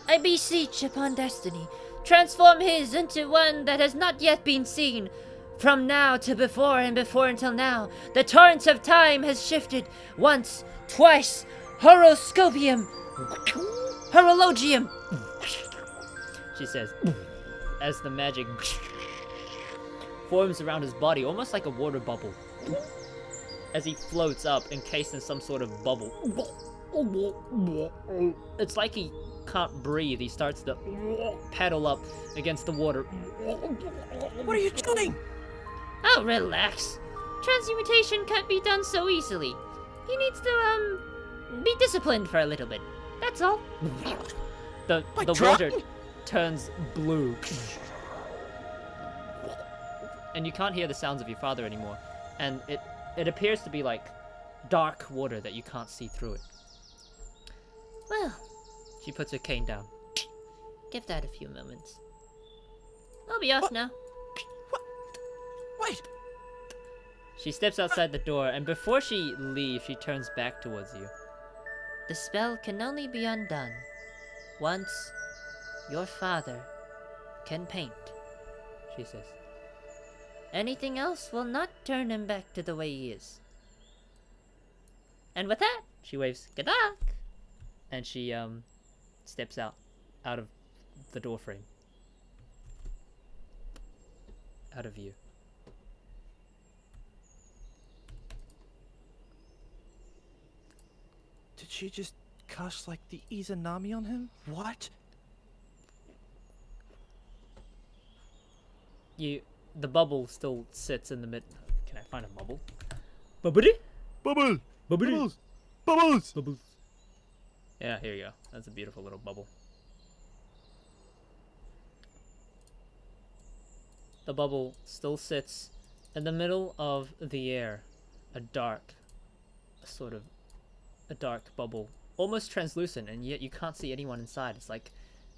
I beseech upon destiny, transform his into one that has not yet been seen. From now to before and before until now, the torrent of time has shifted once, twice, horoscopium, horologium. She says, as the magic forms around his body, almost like a water bubble, as he floats up, encased in some sort of bubble. It's like he can't breathe. He starts to paddle up against the water. What are you doing? Oh, relax. Transmutation can't be done so easily. He needs to, be disciplined for a little bit. That's all. The water turns blue. And you can't hear the sounds of your father anymore. And it appears to be like dark water that you can't see through it. Well, She puts her cane down. give that a few moments. I'll be off now. Wait! She steps outside the door, and before she leaves, she turns back towards you. The spell can only be undone once your father can paint, She says. anything else will not turn him back to the way he is. And with that, She waves, good luck. and she steps out of the door frame. Out of view. Did she just cast like the Izanami on him? What? The bubble still sits in the mid. Can I find a bubble? Bubbly? Bubble! Bubbly? Bubbles! Bubbles! Bubbles. Yeah, here you go. That's a beautiful little bubble. The bubble still sits in the middle of the air. A dark bubble. Almost translucent, and yet you can't see anyone inside. It's like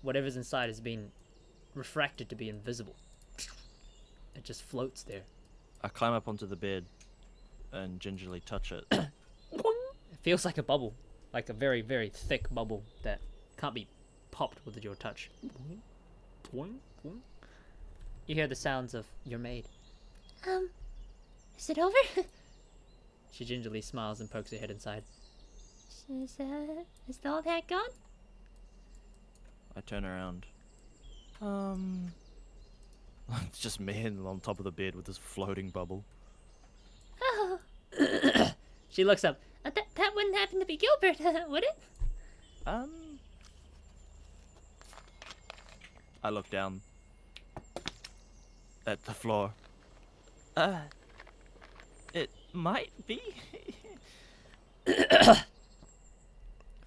whatever's inside is being refracted to be invisible. It just floats there. I climb up onto the bed and gingerly touch it. It feels like a bubble. Like a very, very thick bubble that can't be popped with your touch. You hear the sounds of your maid. Is it over? She gingerly smiles and pokes her head inside. Is all that gone? I turn around. It's just me on top of the bed with this floating bubble. Oh, She looks up. that wouldn't happen to be Gilbert, would it? I look down at the floor. It might be.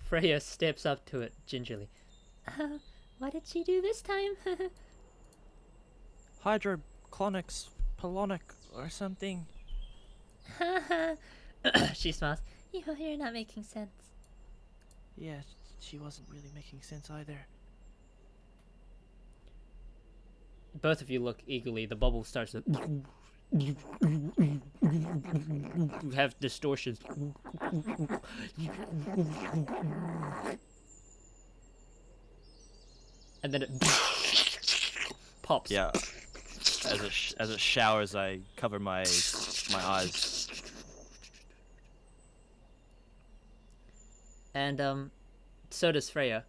Freya steps up to it gingerly. What did she do this time? Hydroclonics, polonic, or something. She smiles. You're not making sense. Yeah, she wasn't really making sense either. Both of you look eagerly. The bubble starts to have distortions. And then it pops. Yeah. As it showers, I cover my eyes. And so does Freya.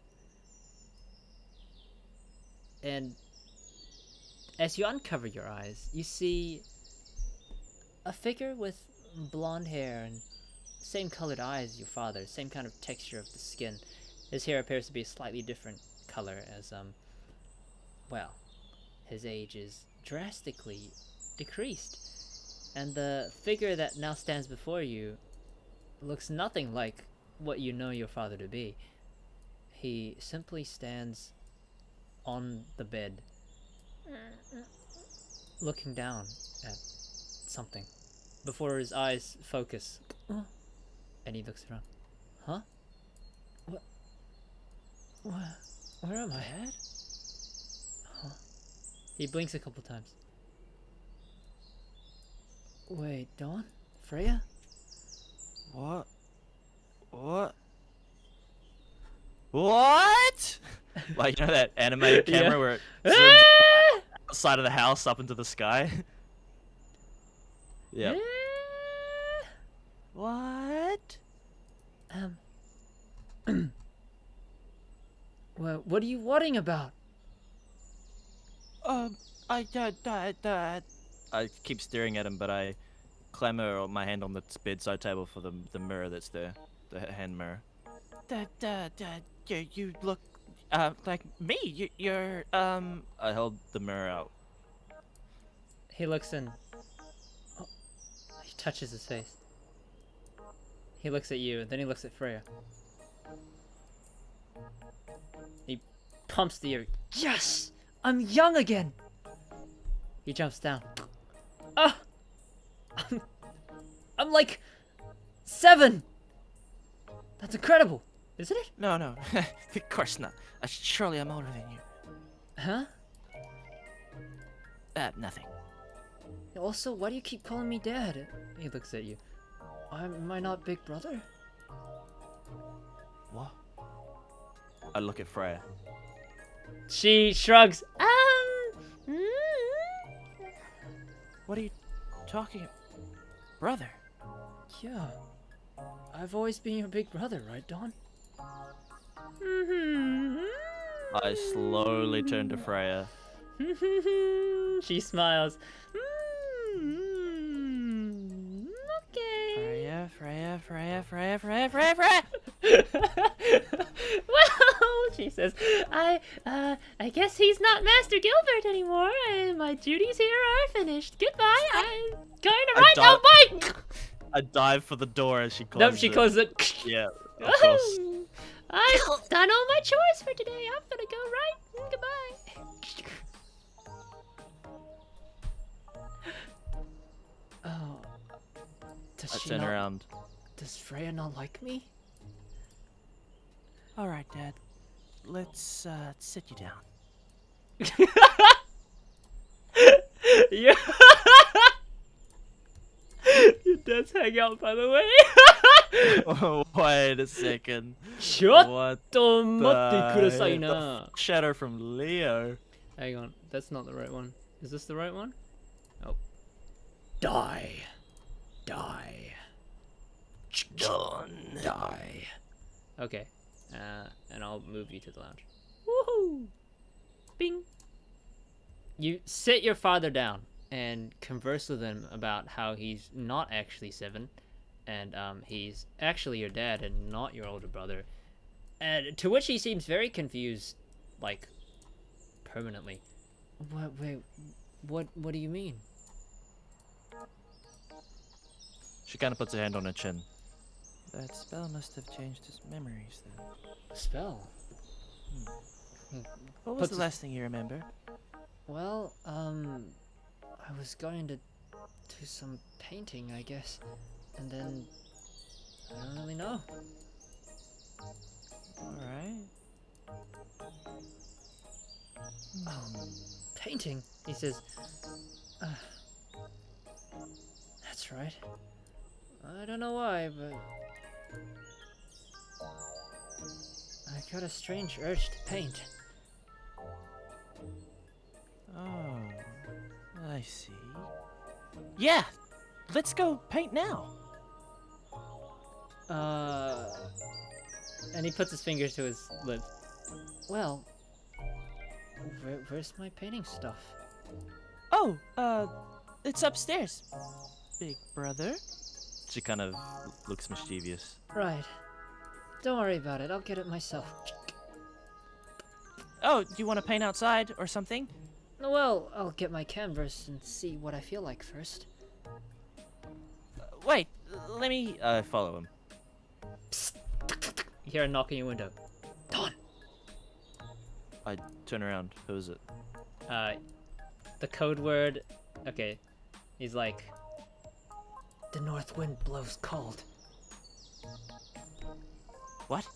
And as you uncover your eyes, you see a figure with blonde hair and same colored eyes as your father, same kind of texture of the skin. His hair appears to be a slightly different color as, well, his age is drastically decreased. And the figure that now stands before you looks nothing like what you know your father to be. He simply stands on the bed, looking down at something, before his eyes focus. And he looks around. Huh? Where am I at? Huh? He blinks a couple times. Wait, Dawn? Freya? What? What? Like, you know that animated camera Yeah. where it zooms outside of the house up into the sky? Yeah. What? Well, what are you worrying about? I keep staring at him, but I clamber my hand on the bedside table for the mirror that's there, the hand mirror. You look like me. You're I held the mirror out. He looks in. Oh, he touches his face. He looks at you, and then he looks at Freya. He pumps the air. Yes! I'm young again! He jumps down. Ah! I'm like 7! That's incredible, isn't it? No, of course not. Surely I'm older than you. Huh? Nothing. Also, why do you keep calling me dad? He looks at you. Am I not big brother? What? I look at Freya. She shrugs. What are you talking? Brother? Yeah. I've always been your big brother, right, Dawn? I slowly turn to Freya. She smiles. Okay. Freya. Well, she says, I guess he's not Master Gilbert anymore, and my duties here are finished. Goodbye. I'm going to ride no bike. I dive for the door as she closes Nope, she closes it. Yeah, of course. I've done all my chores for today. I'm gonna go right. Goodbye. Oh. Does I she turn not, around. Does Freya not like me? All right, Dad. Let's sit you down. Yeah. Your dad's hang out, by the way. Oh, wait a second. ちょっ What と待ってください the な。 shadow from Leo? Hang on, that's not the right one. Is this the right one? Oh. Die. Die. Done. Die. Okay. And I'll move you to the lounge. Woohoo! Bing. You sit your father down and converse with him about how he's not actually 7, and he's actually your dad and not your older brother. And to which he seems very confused, like permanently. Wait, what do you mean? She kind of puts her hand on her chin. That spell must have changed his memories then. Spell? What was Puts the his- last thing you remember? Well, I was going to do some painting, I guess, and then I don't really know. All right. Painting? He says, that's right. I don't know why, but I got a strange urge to paint. Oh, I see. Yeah, let's go paint now. And he puts his fingers to his lips. Well, where's my painting stuff? Oh, it's upstairs, big brother. She kind of looks mischievous. Right. Don't worry about it. I'll get it myself. Oh, do you want to paint outside or something? Well, I'll get my canvas and see what I feel like first. Wait, let me... I follow him. You hear a knock on your window. Don! I turn around. Who is it? The code word... Okay. He's like... The north wind blows cold. What?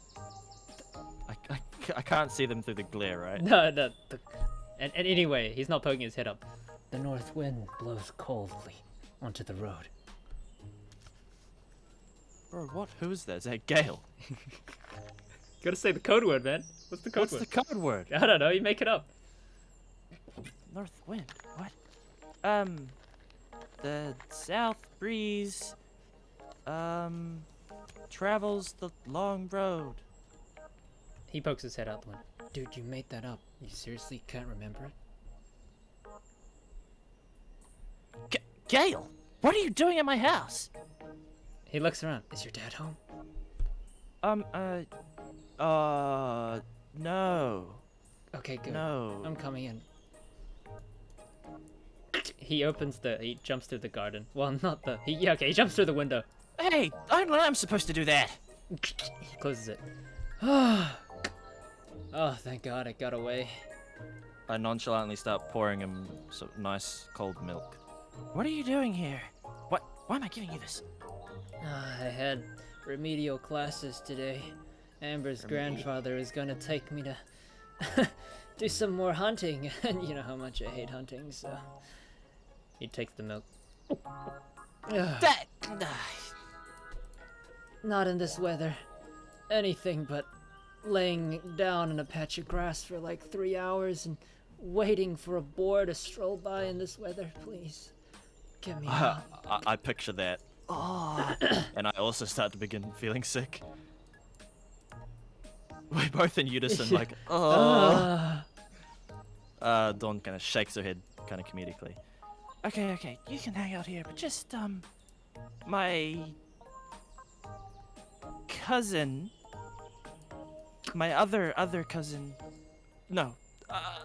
I can't see them through the glare, right? No. And anyway, he's not poking his head up. The north wind blows coldly onto the road. Bro, what? Who is that? Is that Gale? Gotta say the code word, man. What's the code What's word? the code word? I don't know, you make it up. North wind? What? The south breeze, travels the long road. He pokes his head out the window. Dude, you made that up. You seriously can't remember it? Gale, what are you doing at my house? He looks around. Is your dad home? No. Okay, good. No. I'm coming in. He jumps through the garden. Well, not the, he jumps through the window. Hey, I'm supposed to do that. He closes it. Oh, thank God it got away. I nonchalantly start pouring him some nice cold milk. What are you doing here? Why am I giving you this? I had remedial classes today. Amber's grandfather is gonna take me to do some more hunting, and you know how much I hate hunting, so... He takes the milk. That... Not in this weather. Anything but laying down in a patch of grass for like 3 hours and waiting for a boar to stroll by in this weather, please. Get me out. I picture that. Oh. And I also start to begin feeling sick. We're both in unison, like, oh. Dawn kind of shakes her head, kind of comedically. Okay, you can hang out here, but just, my cousin, my other cousin, no,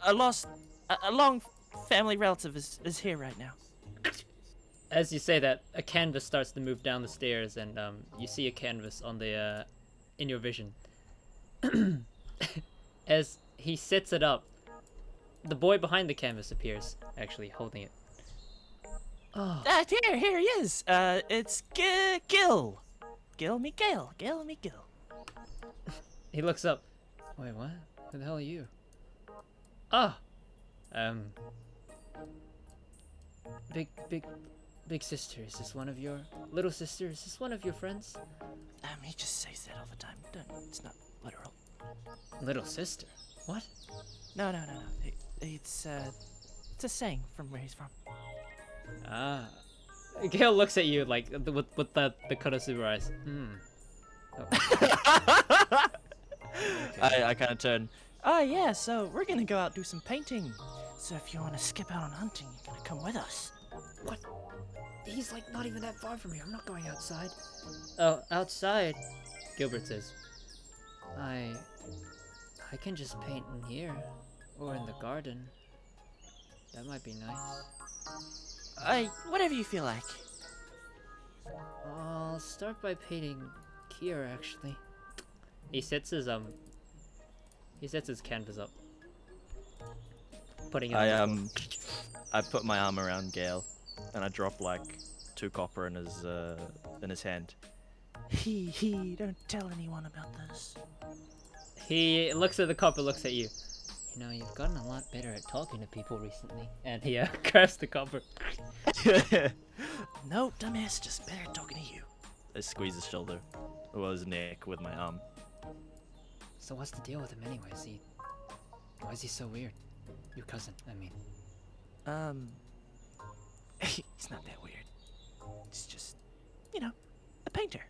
a long family relative is here right now. As you say that, a canvas starts to move down the stairs, and you see a canvas on the in your vision. As he sets it up, the boy behind the canvas appears, actually holding it. Oh, Here he is. It's Gil. Gil. he looks up. Wait, what? Who the hell are you? Ah, big sister. Is this one of your little sister? Is this one of your friends? He just says that all the time. It's not literal. Little sister? What? No. It's a saying from where he's from. Ah. Gale looks at you like with the Konosuba eyes. Oh. I kind of turn. Oh yeah, so we're gonna go out do some painting. So if you want to skip out on hunting, you gotta come with us. What? He's like not even that far from here. I'm not going outside. Oh, outside? Gilbert says. I can just paint in here or in the garden. That might be nice. Whatever you feel like. I'll start by painting here actually. He sets his canvas up. Putting it on I put my arm around Gale and I drop like 2 copper in his hand. Don't tell anyone about this. He looks at the copper, looks at you. You know, you've gotten a lot better at talking to people recently. And he grabs the copper. No, dumbass, just better talking to you. I squeeze his shoulder, or his neck with my arm. So what's the deal with him anyway? Why is he so weird? Your cousin, I mean. He's not that weird. He's just, a painter.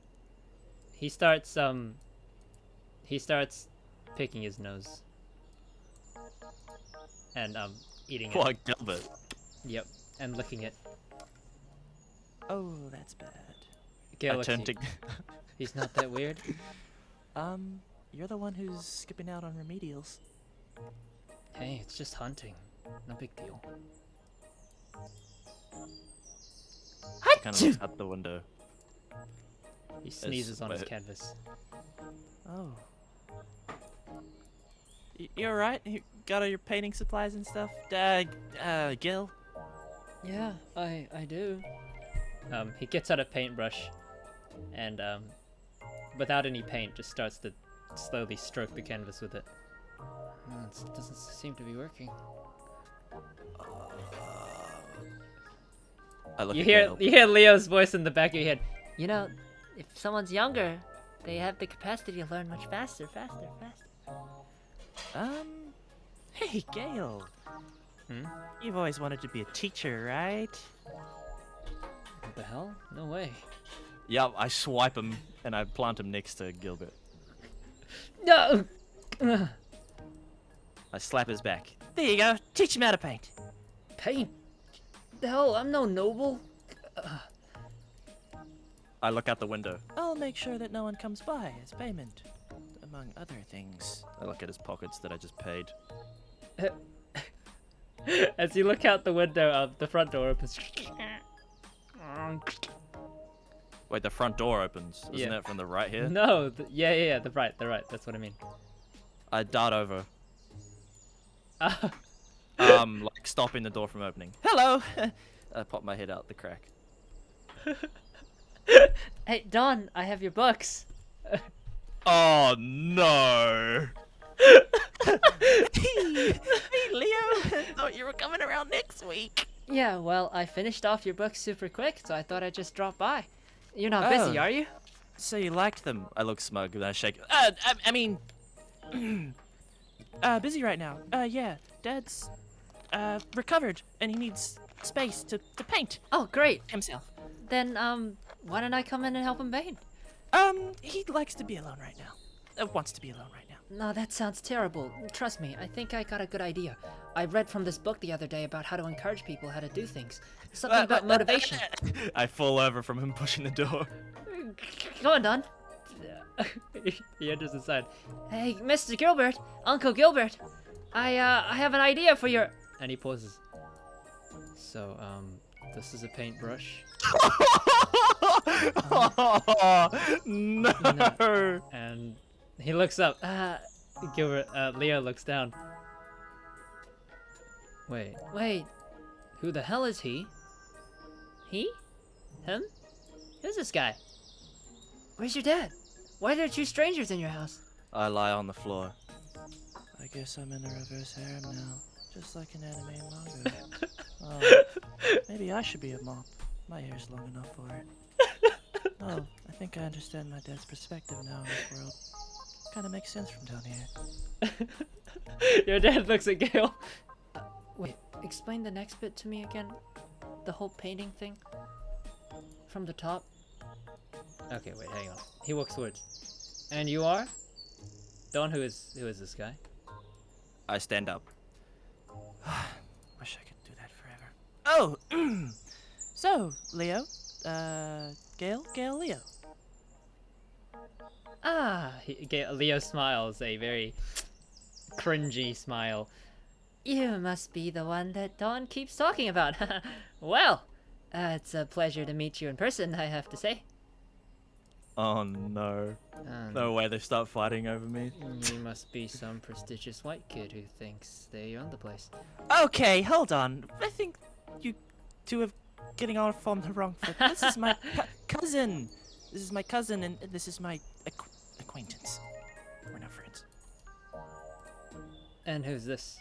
He starts picking his nose. And eating it. Like Gilbert. Yep, and licking it. Oh, that's bad. Gale I looks turn at to. you. He's not that weird. You're the one who's skipping out on remedials. Hey, it's just hunting. No big deal. Kind of looks out the window. He sneezes on his wait. canvas. Oh. You alright? You got all your painting supplies and stuff? Gil? Yeah, I do. He gets out a paintbrush, and without any paint, just starts to slowly stroke the canvas with it. It doesn't seem to be working. I look You at hear Gale. Leo's voice in the back of your head. You know, if someone's younger, they have the capacity to learn much faster. Hey, Gale. Hmm? You've always wanted to be a teacher, right? What the hell? No way. Yeah, I swipe him and I plant him next to Gilbert. No. I slap his back. There you go. Teach him how to paint. Paint. The hell? I'm no noble. I look out the window. I'll make sure that no one comes by as payment, among other things. I look at his pockets that I just paid. As you look out the window, the front door opens. Wait, the front door opens. Isn't Yeah. it from the right here? No, yeah, the right. That's what I mean. I dart over. Uh, Like stopping the door from opening. Hello! I pop my head out the crack. hey, Don, I have your books. Oh no! Hey, Leo! Thought you were coming around next week. Yeah, well, I finished off your books super quick, so I thought I'd just drop by. You're not busy, Oh. are you? So you liked them? I look smug and I shake. I mean, busy right now. Yeah, Dad's, recovered, and he needs space to paint Oh, great. himself. Then, why don't I come in and help him paint? He likes to be alone right now. Wants to be alone right now. No, that sounds terrible. Trust me, I think I got a good idea. I read from this book the other day about how to encourage people how to do things. Something about motivation. I fall over from him pushing the door. Go on, Don. He enters inside. Hey, Mr. Gilbert, Uncle Gilbert, I have an idea for your. And he pauses. So, this is a paintbrush. Oh, no! And he looks up. Leo looks down. Wait. Who the hell is he? He? Him? Who's this guy? Where's your dad? Why are there two strangers in your house? I lie on the floor. I guess I'm in a reverse harem now, just like an anime and manga. Oh, maybe I should be a mop. My hair's long enough for it. Oh, I think I understand my dad's perspective now in this world. Kinda makes sense from down here. Your dad looks at Gale. Wait, explain the next bit to me again. The whole painting thing. From the top. Okay, wait, hang on. He walks towards. And you are? Don, who is this guy? I stand up. Wish I could do that forever. Oh, so, Leo, Gale, Leo. Leo smiles, a very cringy smile. You must be the one that Don keeps talking about. Well, it's a pleasure to meet you in person, I have to say. Oh no. Um, No way they start fighting over me. You must be some prestigious white kid who thinks they own the place. Okay, hold on. I think you two are getting off on the wrong foot. This is my cousin. This is my cousin, and this is my acquaintance. We're not friends. And who's this?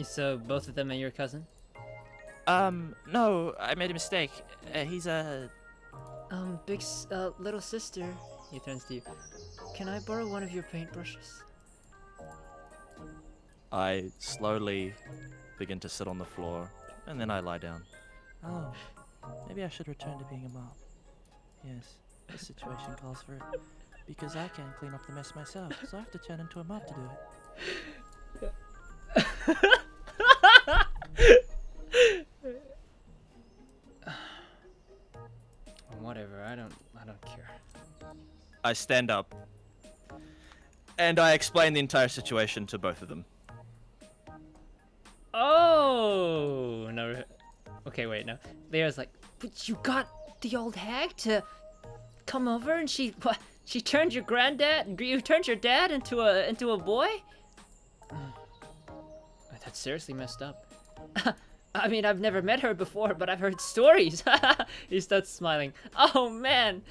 So both of them are your cousin? No, I made a mistake. He's a... Little sister. He turns to you. Can I borrow one of your paintbrushes? I slowly begin to sit on the floor, and then I lie down. Oh, maybe I should return to being a mop. Yes, this situation calls for it. Because I can't clean up the mess myself, so I have to turn into a mop to do it. whatever. I don't care. I stand up. And I explain the entire situation to both of them. Oh no. Okay, wait, no. Leo's like, but you got the old hag to come over, and she turned your granddad. You turned your dad into a boy. That's seriously messed up. I mean, I've never met her before, but I've heard stories. He starts smiling. Oh man,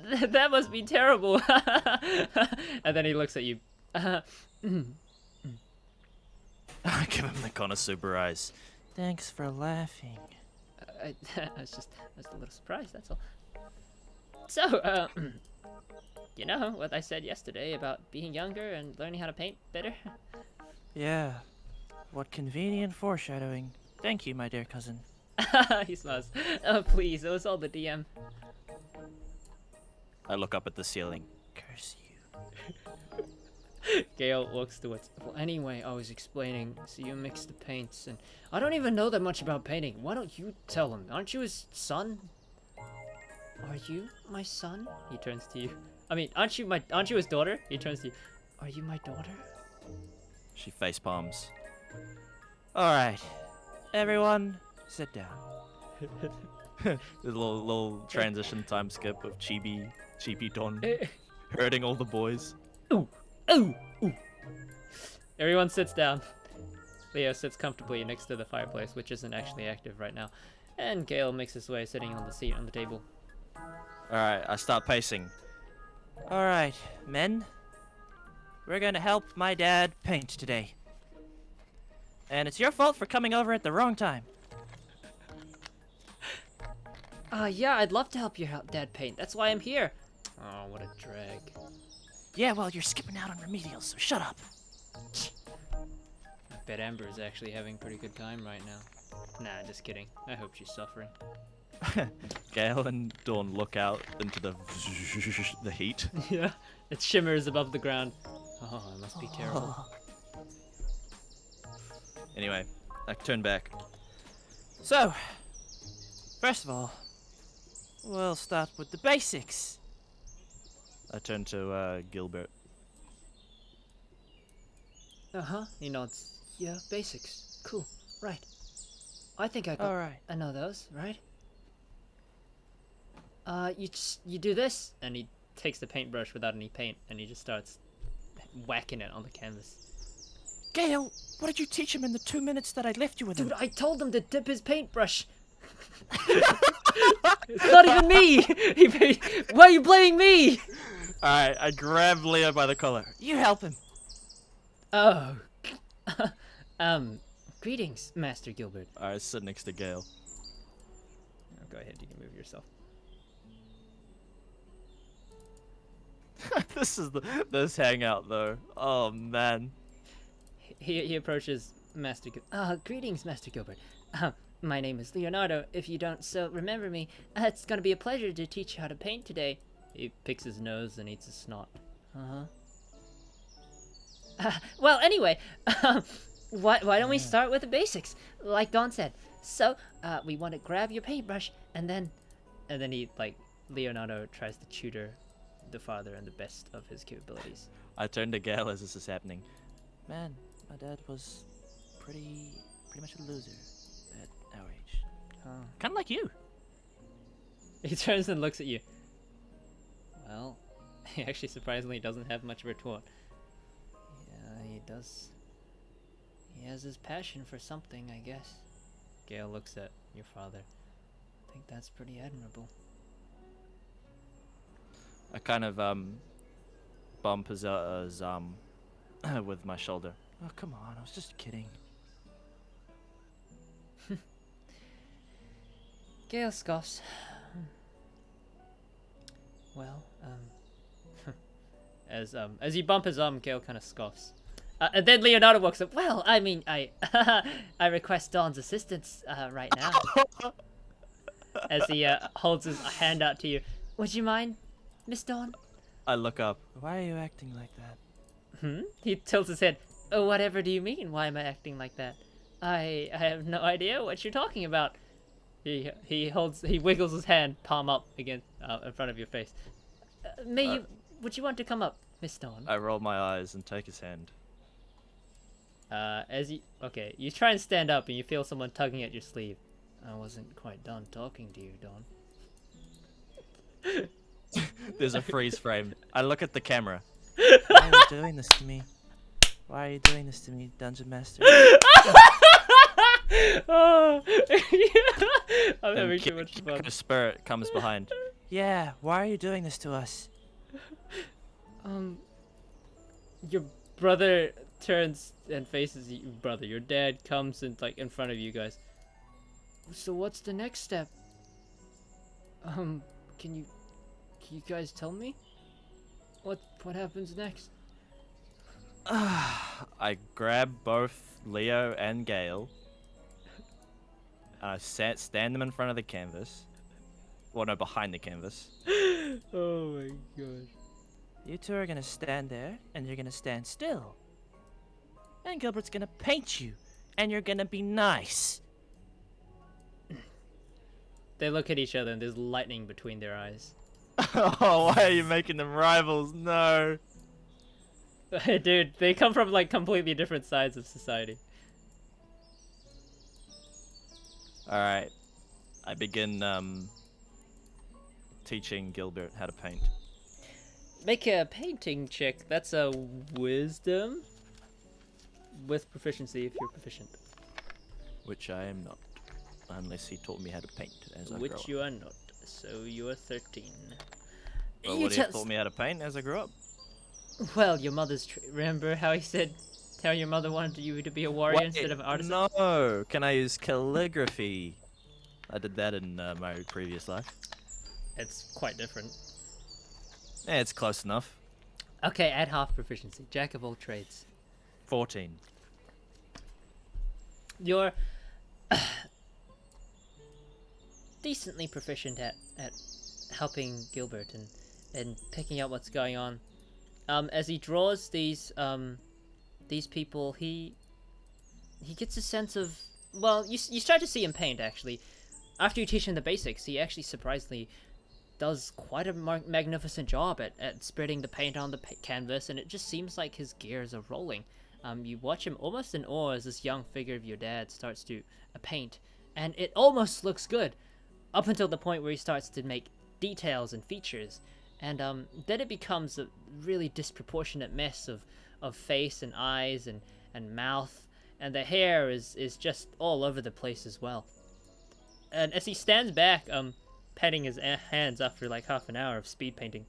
that must be terrible. And then he looks at you. I give him the Konosuba eyes. Thanks for laughing. I was a little surprised, that's all. So, you know what I said yesterday about being younger and learning how to paint better? Yeah. What convenient foreshadowing. Thank you, my dear cousin. He smiles. Oh, please, it was all the DM. I look up at the ceiling. Curse you. Gale walks towards. Well, anyway, I was explaining. So you mix the paints, and I don't even know that much about painting. Why don't you tell him? Aren't you his son? Are you my son? He turns to you. I mean, aren't you his daughter? He turns to you. Are you my daughter? She face palms. Alright. Everyone, sit down. The little transition time skip of Chibi Don hurting all the boys. Ooh, ooh, ooh. Everyone sits down. Leo sits comfortably next to the fireplace, which isn't actually active right now. And Gale makes his way sitting on the seat on the table. Alright, I start pacing. Alright, men. We're gonna help my dad paint today. And it's your fault for coming over at the wrong time. Yeah, I'd love to help your dad paint. That's why I'm here. Oh, what a drag. Yeah, well, you're skipping out on remedials, so shut up. I bet Amber is actually having a pretty good time right now. Nah, just kidding. I hope she's suffering. Gale and Dawn look out into the heat. Yeah, it shimmers above the ground. Oh, it must be terrible. Anyway, I turn back. So, first of all, we'll start with the basics. I turn to Gilbert. Uh-huh, he nods. Yeah, basics. Cool, right. I think I Alright. know those, right? You do this, and he takes the paintbrush without any paint, and he just starts whacking it on the canvas. Gale, what did you teach him in the 2 minutes that I left you with him? Dude, I told him to dip his paintbrush. It's not even me. Why are you blaming me? Alright, I grab Leo by the collar. You help him. Oh. Greetings, Master Gilbert. I sit next to Gale. Oh, go ahead, you can move yourself. this hangout though. Oh man. He approaches Master greetings, Master Gilbert. My name is Leonardo, if you don't so remember me. It's gonna be a pleasure to teach you how to paint today. He picks his nose and eats his snot. Well, anyway, why don't we start with the basics, like Dawn said. So, we want to grab your paintbrush, and then he, like, Leonardo tries to tutor the father in the best of his capabilities. I turn to Gale as this is happening. Man, my dad was pretty much a loser at our age. Kind of like you. He turns and looks at you. Well, he actually surprisingly doesn't have much of a retort. Yeah, he does. He has his passion for something, I guess. Gale looks at your father. I think that's pretty admirable. I kind of bump his arm with my shoulder. Oh, come on, I was just kidding. Gale scoffs. Well, as you bump his arm, Gale kind of scoffs. And then Leonardo walks up. Well, I mean, I request Dawn's assistance right now. As he holds his hand out to you. Would you mind, Miss Dawn? I look up. Why are you acting like that? He tilts his head. Oh, whatever do you mean? Why am I acting like that? I have no idea what you're talking about. He wiggles his hand, palm up against in front of your face. Would you want to come up, Miss Dawn? I roll my eyes and take his hand. You try and stand up and you feel someone tugging at your sleeve. I wasn't quite done talking to you, Dawn. There's a freeze frame. I look at the camera. Why are you doing this to me? Why are you doing this to me, Dungeon Master? Oh, I'm And having too much fun. The spirit comes behind. Yeah, why are you doing this to us? Your brother turns and faces you. Brother, your dad comes and like in front of you guys. So what's the next step? Can you guys tell me? What happens next? I grab both Leo and Gale. And I stand them in front of the canvas. Well, no, behind the canvas. Oh my gosh. You two are gonna stand there, and you're gonna stand still. And Gilbert's gonna paint you, and you're gonna be nice. They look at each other and there's lightning between their eyes. Oh, why are you making them rivals? No. Dude, they come from like completely different sides of society. Alright. I begin teaching Gilbert how to paint. Make a painting check. That's a wisdom with proficiency if you're proficient. Which I am not. Unless he taught me how to paint as I grow Which up. you are not. So you are 13. Well, You would he have just- taught me how to paint as I grew up? Well, your mother's. Remember how he said, "Tell your mother wanted you to be a warrior instead of an artisan." No. Can I use calligraphy? I did that in my previous life. It's quite different. Yeah, it's close enough. Okay, add half proficiency. Jack of all trades. 14. You're decently proficient at helping Gilbert and picking out what's going on. As he draws these people, he gets a sense of, well, you start to see him paint actually. After you teach him the basics, he actually surprisingly does quite a magnificent job at spreading the paint on the canvas, and it just seems like his gears are rolling. You watch him almost in awe as this young figure of your dad starts to paint, and it almost looks good, up until the point where he starts to make details and features, and then it becomes a really disproportionate mess of face and eyes and mouth, and the hair is just all over the place as well. And as he stands back, patting his hands after like half an hour of speed painting,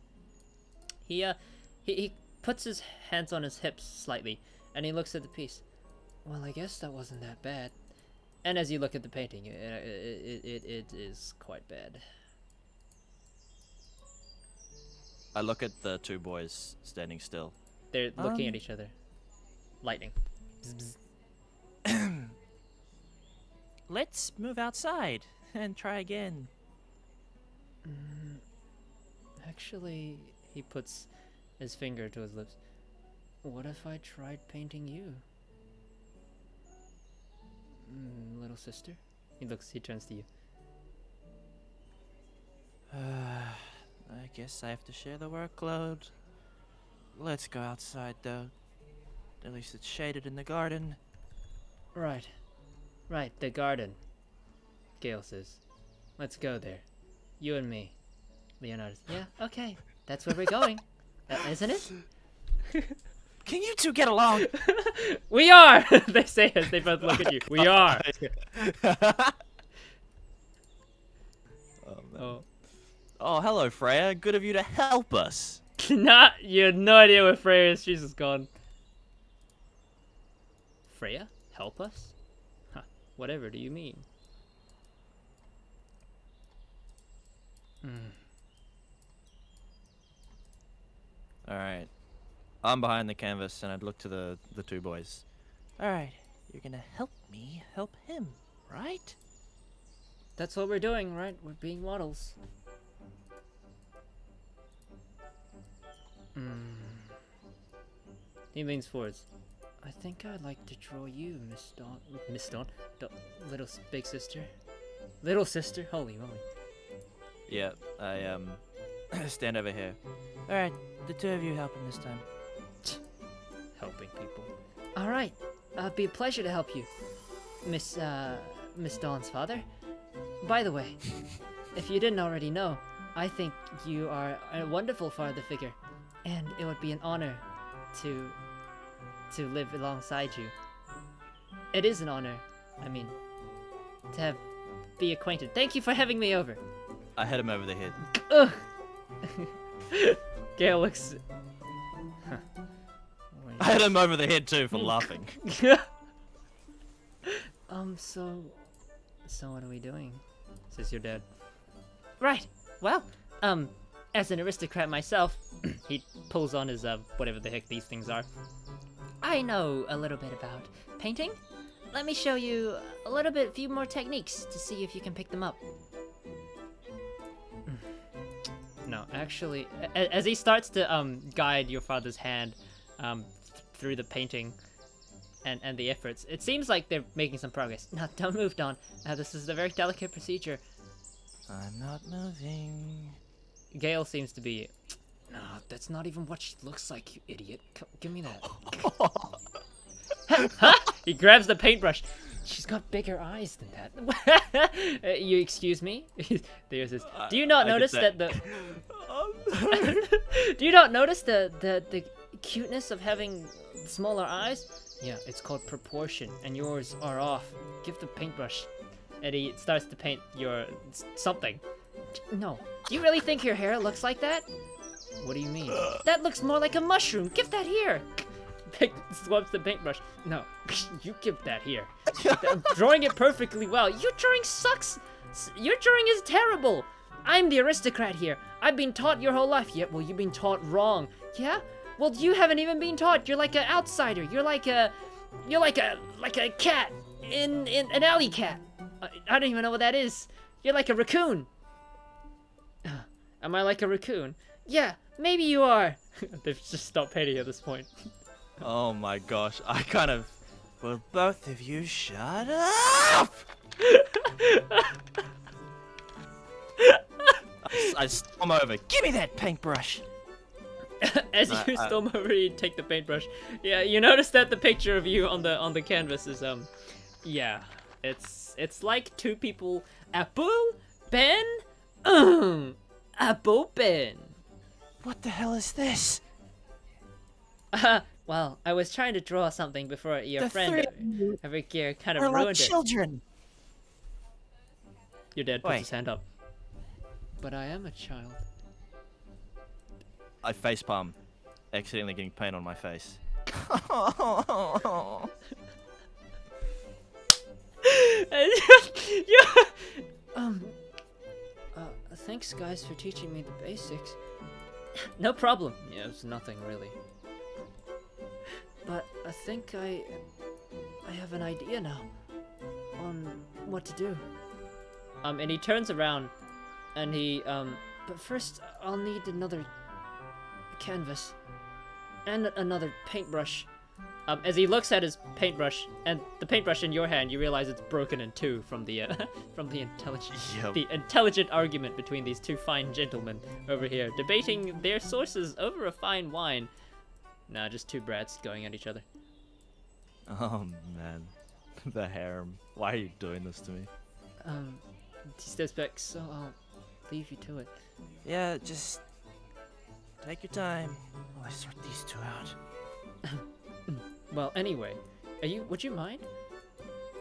he puts his hands on his hips slightly, and he looks at the piece. Well, I guess that wasn't that bad. And as you look at the painting, it is quite bad. I look at the two boys standing still. They're looking at each other. Lightning. Bzz, bzz. Let's move outside and try again. Actually, he puts his finger to his lips. What if I tried painting you? Little sister? He turns to you. I guess I have to share the workload. Let's go outside, though. At least it's shaded in the garden. Right, the garden. Gale says. Let's go there. You and me. Leonardo. Yeah, okay. That's where we're going. Isn't it? Can you two get along? We are! They say as they both look at you. We are! Oh, man. Oh. Oh, hello, Freya. Good of you to help us. You have no idea where Freya is. She's just gone. Freya? Help us? Huh. Whatever do you mean? Alright. I'm behind the canvas, and I'd look to the two boys. Alright, you're gonna help me help him, right? That's what we're doing, right? We're being models. He leans forwards. I think I'd like to draw you, Miss Dawn, little big sister. Little sister? Holy moly. Yeah, I stand over here. Alright, the two of you help him this time. Helping people. Alright, it'd be a pleasure to help you, Miss Dawn's father. By the way, if you didn't already know, I think you are a wonderful father figure, and it would be an honor to live alongside you. It is an honor, I mean, to be acquainted. Thank you for having me over. I hit him over the head. Ugh. Gale looks... I hit him over the head too for laughing. So what are we doing? Says your dad. Right, well, as an aristocrat myself, he pulls on his, whatever the heck these things are. I know a little bit about painting. Let me show you a few more techniques to see if you can pick them up. No, actually, as he starts to, guide your father's hand, through the painting and the efforts, it seems like they're making some progress. No, don't move, Dawn. This is a very delicate procedure. I'm not moving. Gale seems to be... No, that's not even what she looks like, you idiot. Give me that. Huh? He grabs the paintbrush. She's got bigger eyes than that. You excuse me? There's this. Do you not notice that the... Do you not notice the cuteness of having smaller eyes? Yeah, it's called proportion, and yours are off. Give the paintbrush. And he starts to paint your... something. No. Do you really think your hair looks like that? What do you mean? That looks more like a mushroom. Give that here. Swabs the paintbrush. No, you give that here. I'm drawing it perfectly well. Your drawing sucks. Your drawing is terrible. I'm the aristocrat here. I've been taught your whole life. Yeah, well, you've been taught wrong. Yeah? Well, you haven't even been taught. You're like an outsider. You're like a cat in an alley cat. I don't even know what that is. You're like a raccoon. Am I like a raccoon? Yeah, maybe you are. They've just stopped painting at this point. Oh my gosh, I kind of... Will both of you shut up? I storm over. Give me that paintbrush. As you storm over, you take the paintbrush. Yeah, you notice that the picture of you on the canvas is yeah, it's like two people. Apple, pen, apple, pen. What the hell is this? Well, I was trying to draw something before your friend over here kind of We're like ruined it. children. Your dad puts Wait. his hand up. But I am a child. I facepalm, accidentally getting paint on my face. Thanks guys for teaching me the basics. No problem. Yeah, it's nothing really. But I think I have an idea now on what to do. And he turns around and he but first I'll need another canvas and another paintbrush. As he looks at his paintbrush and the paintbrush in your hand, you realize it's broken in two from the intelligent argument between these two fine gentlemen over here, debating their sources over a fine wine. Nah, just two brats going at each other. Oh man, the harem. Why are you doing this to me? He steps back, so I'll leave you to it. Yeah, just take your time while I sort these two out. Well, anyway, would you mind?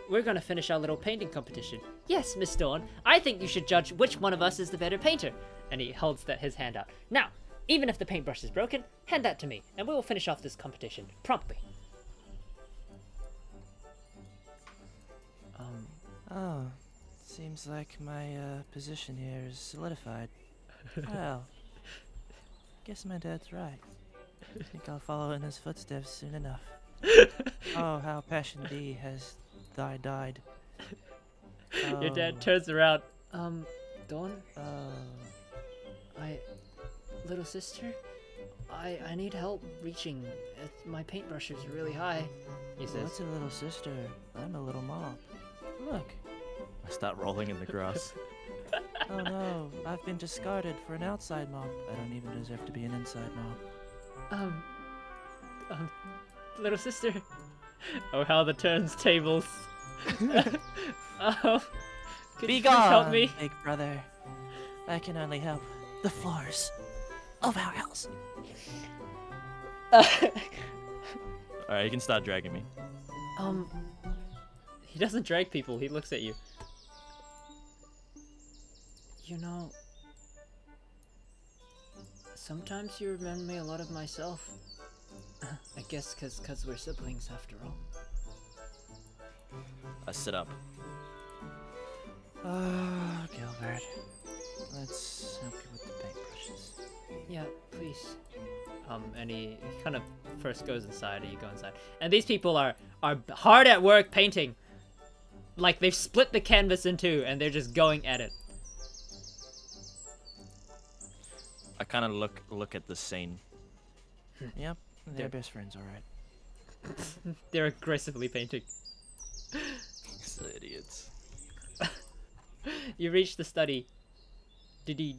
We're gonna finish our little painting competition. Yes, Miss Dawn, I think you should judge which one of us is the better painter. And he holds his hand out. Now, even if the paintbrush is broken, hand that to me, and we will finish off this competition promptly. Oh, seems like my position here is solidified. Well, guess my dad's right. I think I'll follow in his footsteps soon enough. Oh, how passion D has died. Your dad turns around. Dawn? Little sister? I need help reaching. My paintbrush is really high, he says. What's a little sister? I'm a little mom. Look. I start rolling in the grass. Oh no, I've been discarded for an outside mob. I don't even deserve to be an inside mob. Little sister. Oh, how the turntables. Oh, could Be you please help gone, me? big brother. I can only help the floors of our house. Alright, you can start dragging me. He doesn't drag people, he looks at you. You know, sometimes you remind me a lot of myself. I guess cause we're siblings after all. I sit up. Oh, Gilbert. Let's help you with the paintbrushes. Yeah, please. And he kind of first goes inside, and you go inside. And these people are hard at work painting. Like, they've split the canvas in two, and they're just going at it. I kind of look at the scene. Yep, They're- they're best friends, alright. They're aggressively painting. These idiots. You reach the study. D.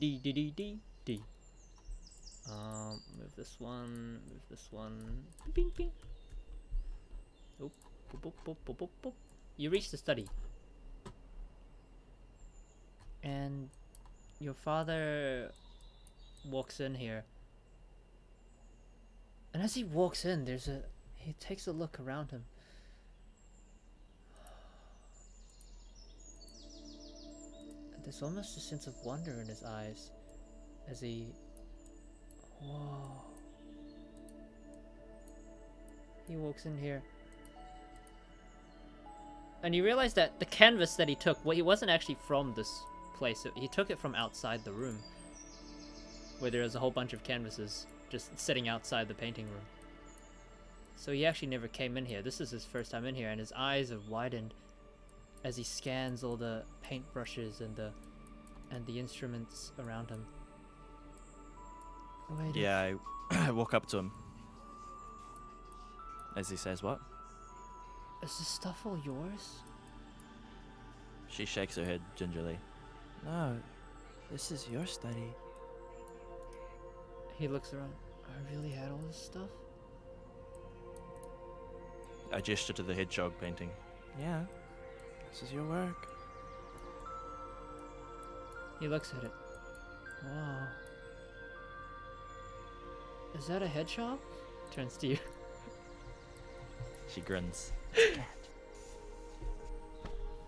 Move this one. Move this one. Bing, bing. Oh, boop, boop, boop, boop, boop, boop. You reach the study. And your father walks in here. And as he walks in, he takes a look around him. And there's almost a sense of wonder in his eyes as he... Whoa. He walks in here. And you realize that the canvas that he took, well, he wasn't actually from this place. He took it from outside the room, where there was a whole bunch of canvases just sitting outside the painting room. So he actually never came in here. This is his first time in here, and his eyes have widened as he scans all the paintbrushes and the instruments around him. Wait, Yeah, I walk up to him. As he says, what? is this stuff all yours? She shakes her head gingerly. No, this is your study. He looks around. I really had all this stuff? I gesture to the hedgehog painting. Yeah, this is your work. He looks at it. Whoa. Is that a hedgehog? Turns to you. She grins.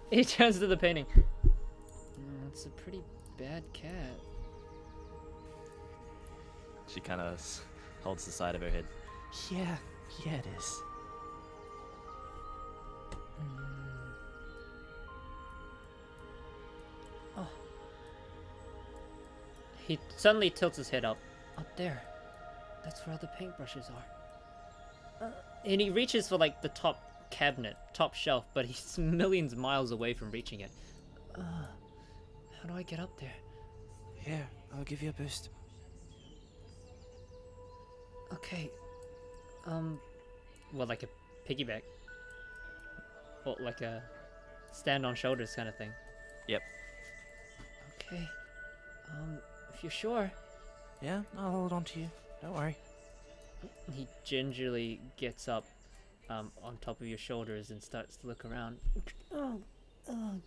He turns to the painting. It's a pretty bad cat. She kind of holds the side of her head. Yeah, it is. Oh. He suddenly tilts his head up. Up there. That's where the paintbrushes are. And he reaches for like the top cabinet, top shelf, but he's millions miles away from reaching it. How do I get up there? Here, I'll give you a boost. Okay. Well, like a piggyback. Or like a stand on shoulders kind of thing. Yep. Okay. If you're sure. Yeah, I'll hold on to you. Don't worry. He gingerly gets up on top of your shoulders and starts to look around. And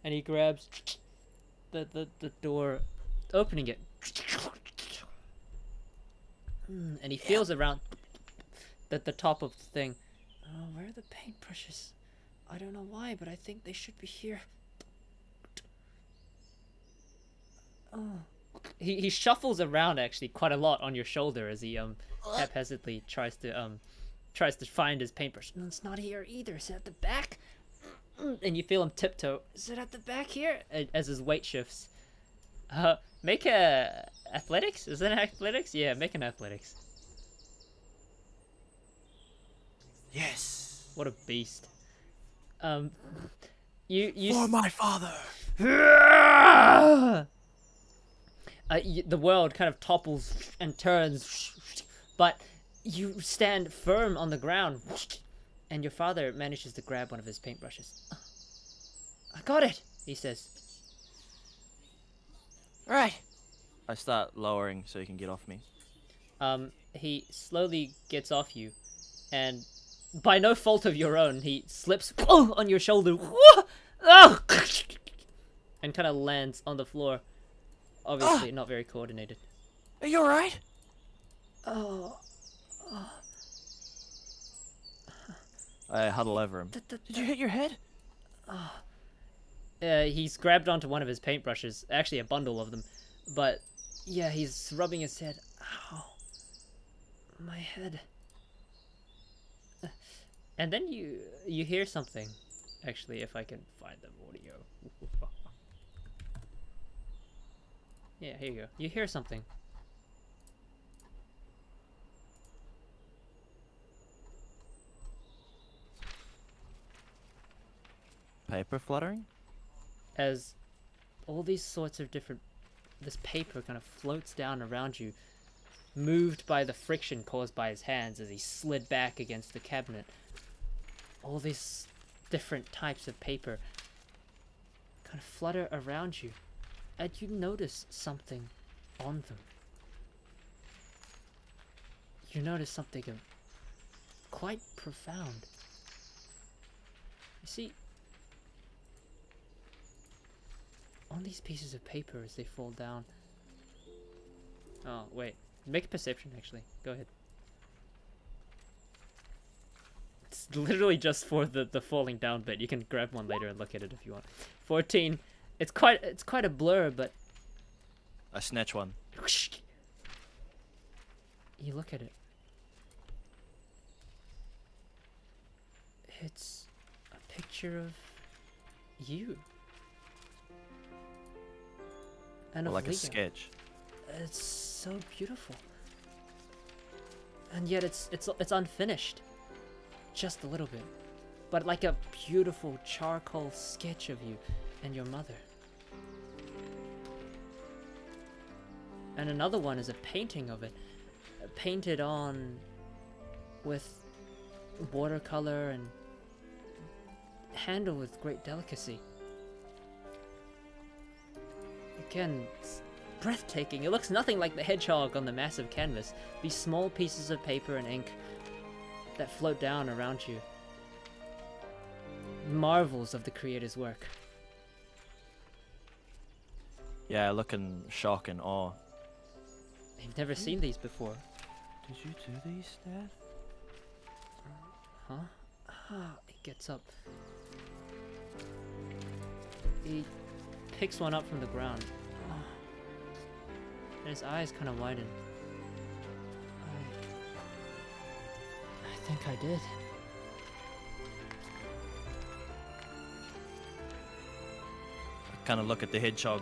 he grabs the door, opening it. And he feels around the top of the thing. Where are the paintbrushes? I don't know why, but I think they should be here. He shuffles around actually quite a lot on your shoulder as he haphazardly tries to find his paintbrush. No, it's not here either. Is it at the back? And you feel him tiptoe. Is it at the back here? As his weight shifts. Make a athletics. Is that athletics? Yeah, make an athletics. Yes. What a beast. You For my father. The world kind of topples and turns, but you stand firm on the ground, and your father manages to grab one of his paintbrushes. I got it, he says. Right. I start lowering so he can get off me. He slowly gets off you, and by no fault of your own, he slips on your shoulder, and kind of lands on the floor. Obviously, not very coordinated. Are you alright? I huddle over him. Did you hit your head? He's grabbed onto one of his paintbrushes, actually a bundle of them, but yeah, he's rubbing his head. Ow, my head. And then you hear something. Actually, if I can find the audio. Yeah, here you go. You hear something. Paper fluttering? As all these sorts of different, this paper kind of floats down around you, moved by the friction caused by his hands as he slid back against the cabinet. All these different types of paper kind of flutter around you, and you notice something on them. You notice something quite profound. You see, on these pieces of paper as they fall down. Oh, wait. Make a perception, actually. Go ahead. It's literally just for the falling down bit. You can grab one later and look at it if you want. 14. It's quite a blur, but I snatch one. you look at it. It's a picture of you. And Or of like a Leo. sketch. It's so beautiful, and yet it's unfinished, just a little bit, but like a beautiful charcoal sketch of you and your mother. And another one is a painting of it, painted on with watercolor and handled with great delicacy. Again, it's breathtaking. It looks nothing like the hedgehog on the massive canvas. These small pieces of paper and ink that float down around you. Marvels of the creator's work. Yeah, I look in shock and awe. You've never seen these before. Did you do these, Dad? Huh? Ah, he gets up. He picks one up from the ground. And his eyes kind of widen. I think I did. I kind of look at the hedgehog.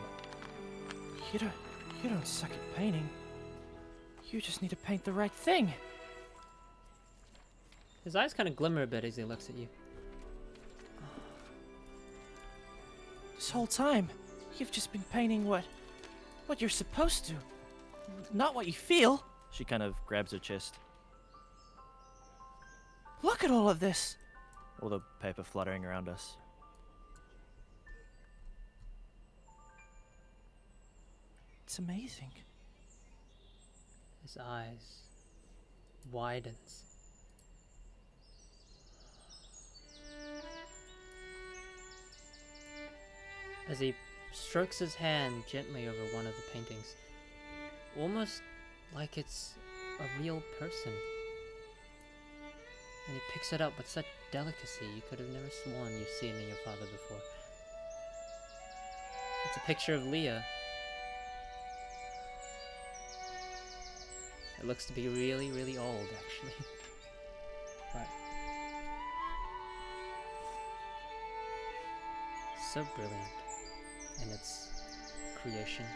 You don't suck at painting. You just need to paint the right thing. His eyes kind of glimmer a bit as he looks at you. This whole time, you've just been painting what you're supposed to. Not what you feel. She kind of grabs her chest. Look at all of this. All the paper fluttering around us. It's amazing. His eyes widens. As he strokes his hand gently over one of the paintings, almost like it's a real person. And he picks it up with such delicacy you could have never sworn you've seen in your father before. It's a picture of Leah. It looks to be really, really old, actually. But so brilliant in its creation.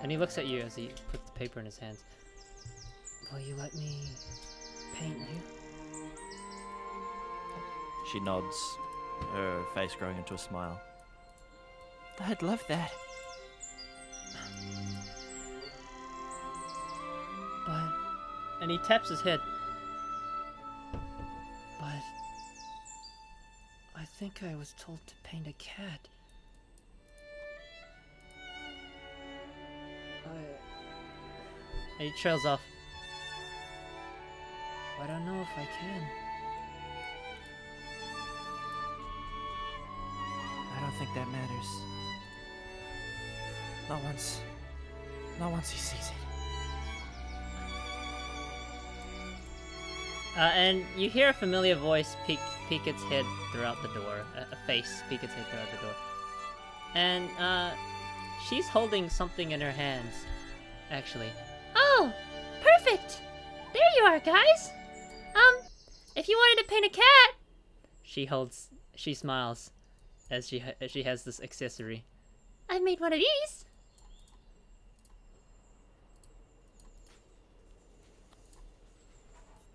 And he looks at you as he puts the paper in his hands. Will you let me paint you? She nods, her face growing into a smile. I'd love that. But And he taps his head. But I think I was told to paint a cat. And he trails off. I don't know if I can. I don't think that matters. Not once. Not once he sees it. And you hear a familiar voice peek its head throughout the door. A face peek its head throughout the door. And she's holding something in her hands, actually. Oh, perfect! There you are, guys! If you wanted to paint a cat... She smiles as she has this accessory. I've made one of these.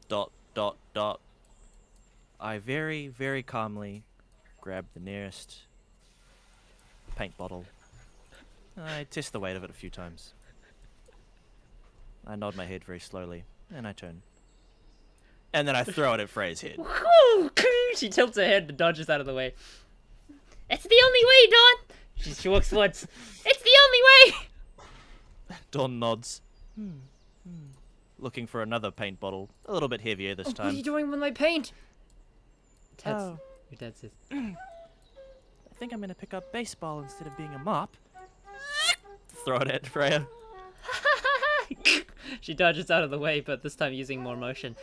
Dot, dot, dot. I very, very calmly grab the nearest paint bottle. I test the weight of it a few times. I nod my head very slowly, and I turn. And then I throw it at Freya's head. She tilts her head and dodges out of the way. It's the only way, Dawn! She walks forwards. It's the only way! Dawn nods. Looking for another paint bottle. A little bit heavier this What are time. you doing with my paint? Oh, Your dad says. I think I'm gonna pick up baseball instead of being a mop. Throw it at Freya. She dodges out of the way, but this time using more motion.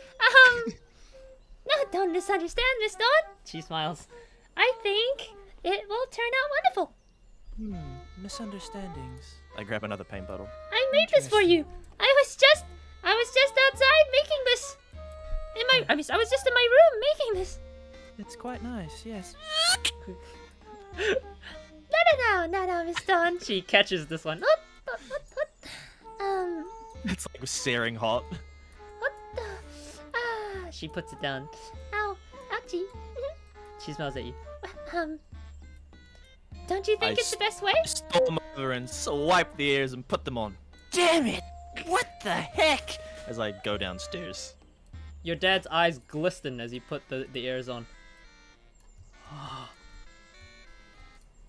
No, don't misunderstand, Miss Dawn. She smiles. I think it will turn out wonderful. Misunderstandings. I grab another paint bottle. I made this for you. I was just outside making this. I was just in my room making this. It's quite nice, yes. No, Miss Dawn. She catches this one. It's like searing hot. What the? She puts it down. Ow, ouchie. She smiles at you. Don't you think it's the best way? Storm over and swipe the ears and put them on. Damn it! What the heck? As I go downstairs. Your dad's eyes glisten as you put the ears on.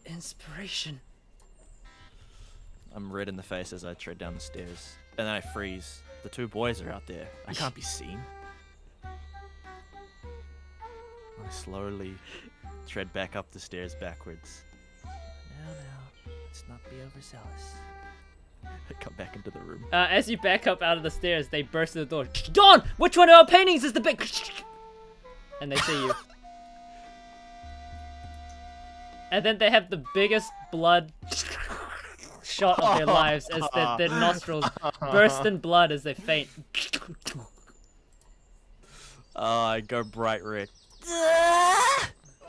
Inspiration. I'm red in the face as I tread down the stairs. And then I freeze. The two boys are out there. I can't be seen. I slowly tread back up the stairs backwards. Now, let's not be overzealous. I come back into the room. As you back up out of the stairs, they burst through the door. Dawn! Which one of our paintings is the big... And they see you. And then they have the biggest blood shot of their lives as their nostrils burst in blood as they faint. I go bright red.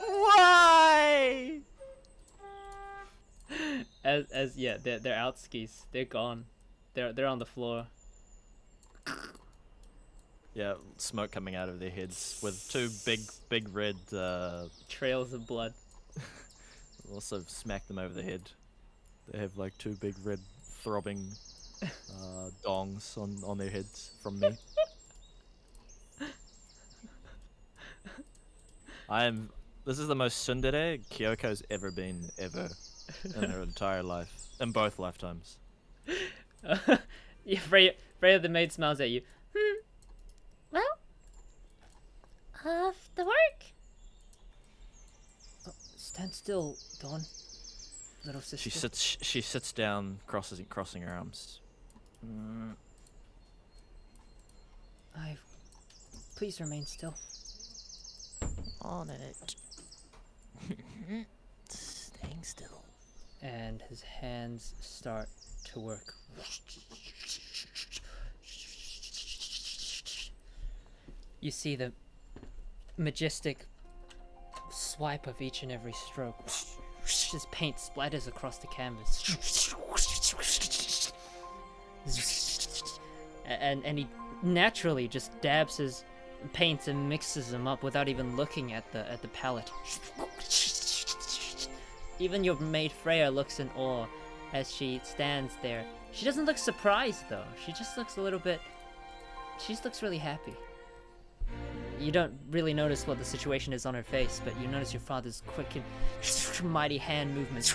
Why? Yeah, they're out skis. They're gone. They're on the floor. Yeah, smoke coming out of their heads with two big red. Trails of blood. Also smack them over the head. They have like two big red throbbing dongs on their heads from me. This is the most tsundere Kyoko's ever been, ever. In her entire life. In both lifetimes. Yeah, Freya the maid smiles at you. Well, off the work. Stand still, Dawn. Little sister. She sits down, crossing her arms. Please remain still. On it. Staying still. And his hands start to work. You see the majestic swipe of each and every stroke. His paint splatters across the canvas. And he naturally just dabs his paints and mixes them up without even looking at the palette. Even your maid Freya looks in awe as she stands there. She doesn't look surprised though. She just looks a little bit She just looks really happy. You don't really notice what the situation is on her face, but you notice your father's quick and mighty hand movements.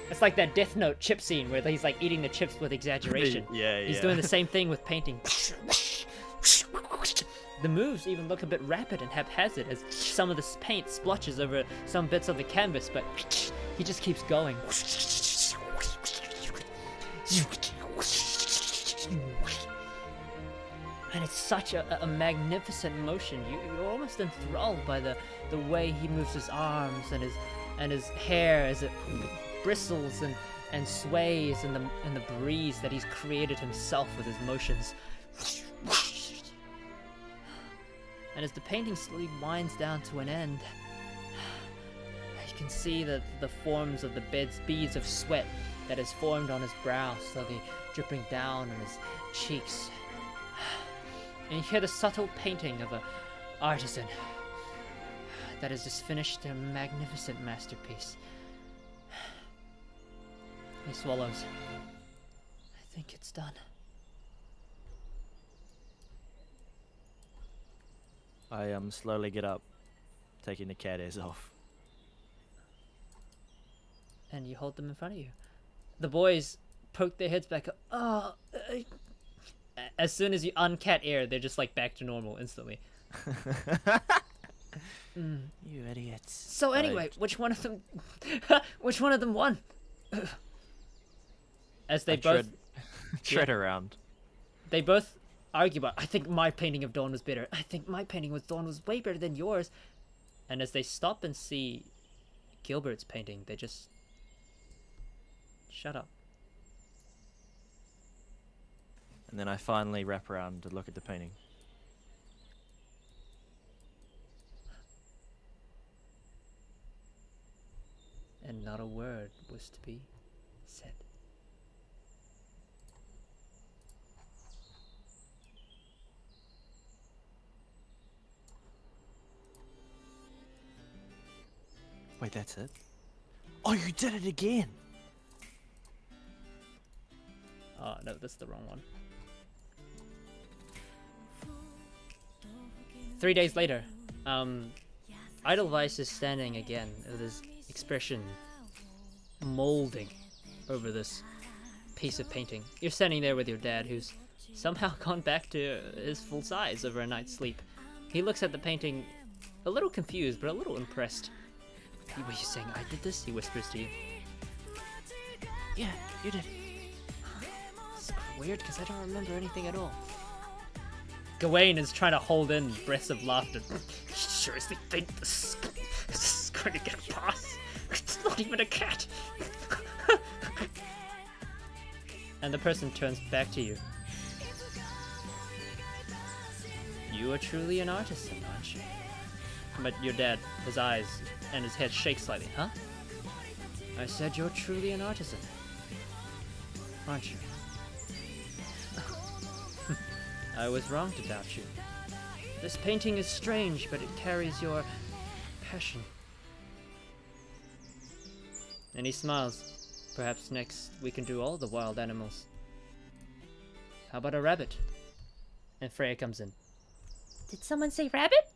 It's like that Death Note chip scene where he's like eating the chips with exaggeration. Yeah, He's doing the same thing with painting. The moves even look a bit rapid and haphazard as some of this paint splotches over some bits of the canvas, but he just keeps going. And it's such a magnificent motion. You're almost enthralled by the way he moves his arms and his hair as it bristles and sways in the breeze that he's created himself with his motions. And as the painting slowly winds down to an end, you can see the forms of the beads of sweat that has formed on his brow, slowly dripping down on his cheeks. And you hear the subtle painting of an artisan that has just finished a magnificent masterpiece. He swallows. I think it's done. I slowly get up, taking the cat ears off. And you hold them in front of you. The boys poke their heads back up. As soon as you uncat ear, they're just like back to normal instantly. You idiots. So anyway, which one of them won? As they both tread around. They both argue about, I think my painting of Dawn was better. I think my painting with Dawn was way better than yours. And as they stop and see Gilbert's painting, they just shut up. And then I finally wrap around to look at the painting. And not a word was to be said. Wait, that's it? Oh, you did it again! Oh, no, that's the wrong one. 3 days later, Edelweiss is standing again with his expression molding over this piece of painting. You're standing there with your dad, who's somehow gone back to his full size over a night's sleep. He looks at the painting a little confused, but a little impressed. Were you saying I did this? He whispers to you. Yeah, you did. It's weird, because I don't remember anything at all. Gawain is trying to hold in breaths of laughter. You seriously think this is going to get a pass? It's not even a cat. And the person turns back to you. You are truly an artisan, aren't you? But your dad, his eyes and his head shake slightly. Huh? I said you're truly an artisan, aren't you? I was wrong to doubt you. This painting is strange, but it carries your passion. And he smiles. Perhaps next we can do all the wild animals. How about a rabbit? And Freya comes in. Did someone say rabbit?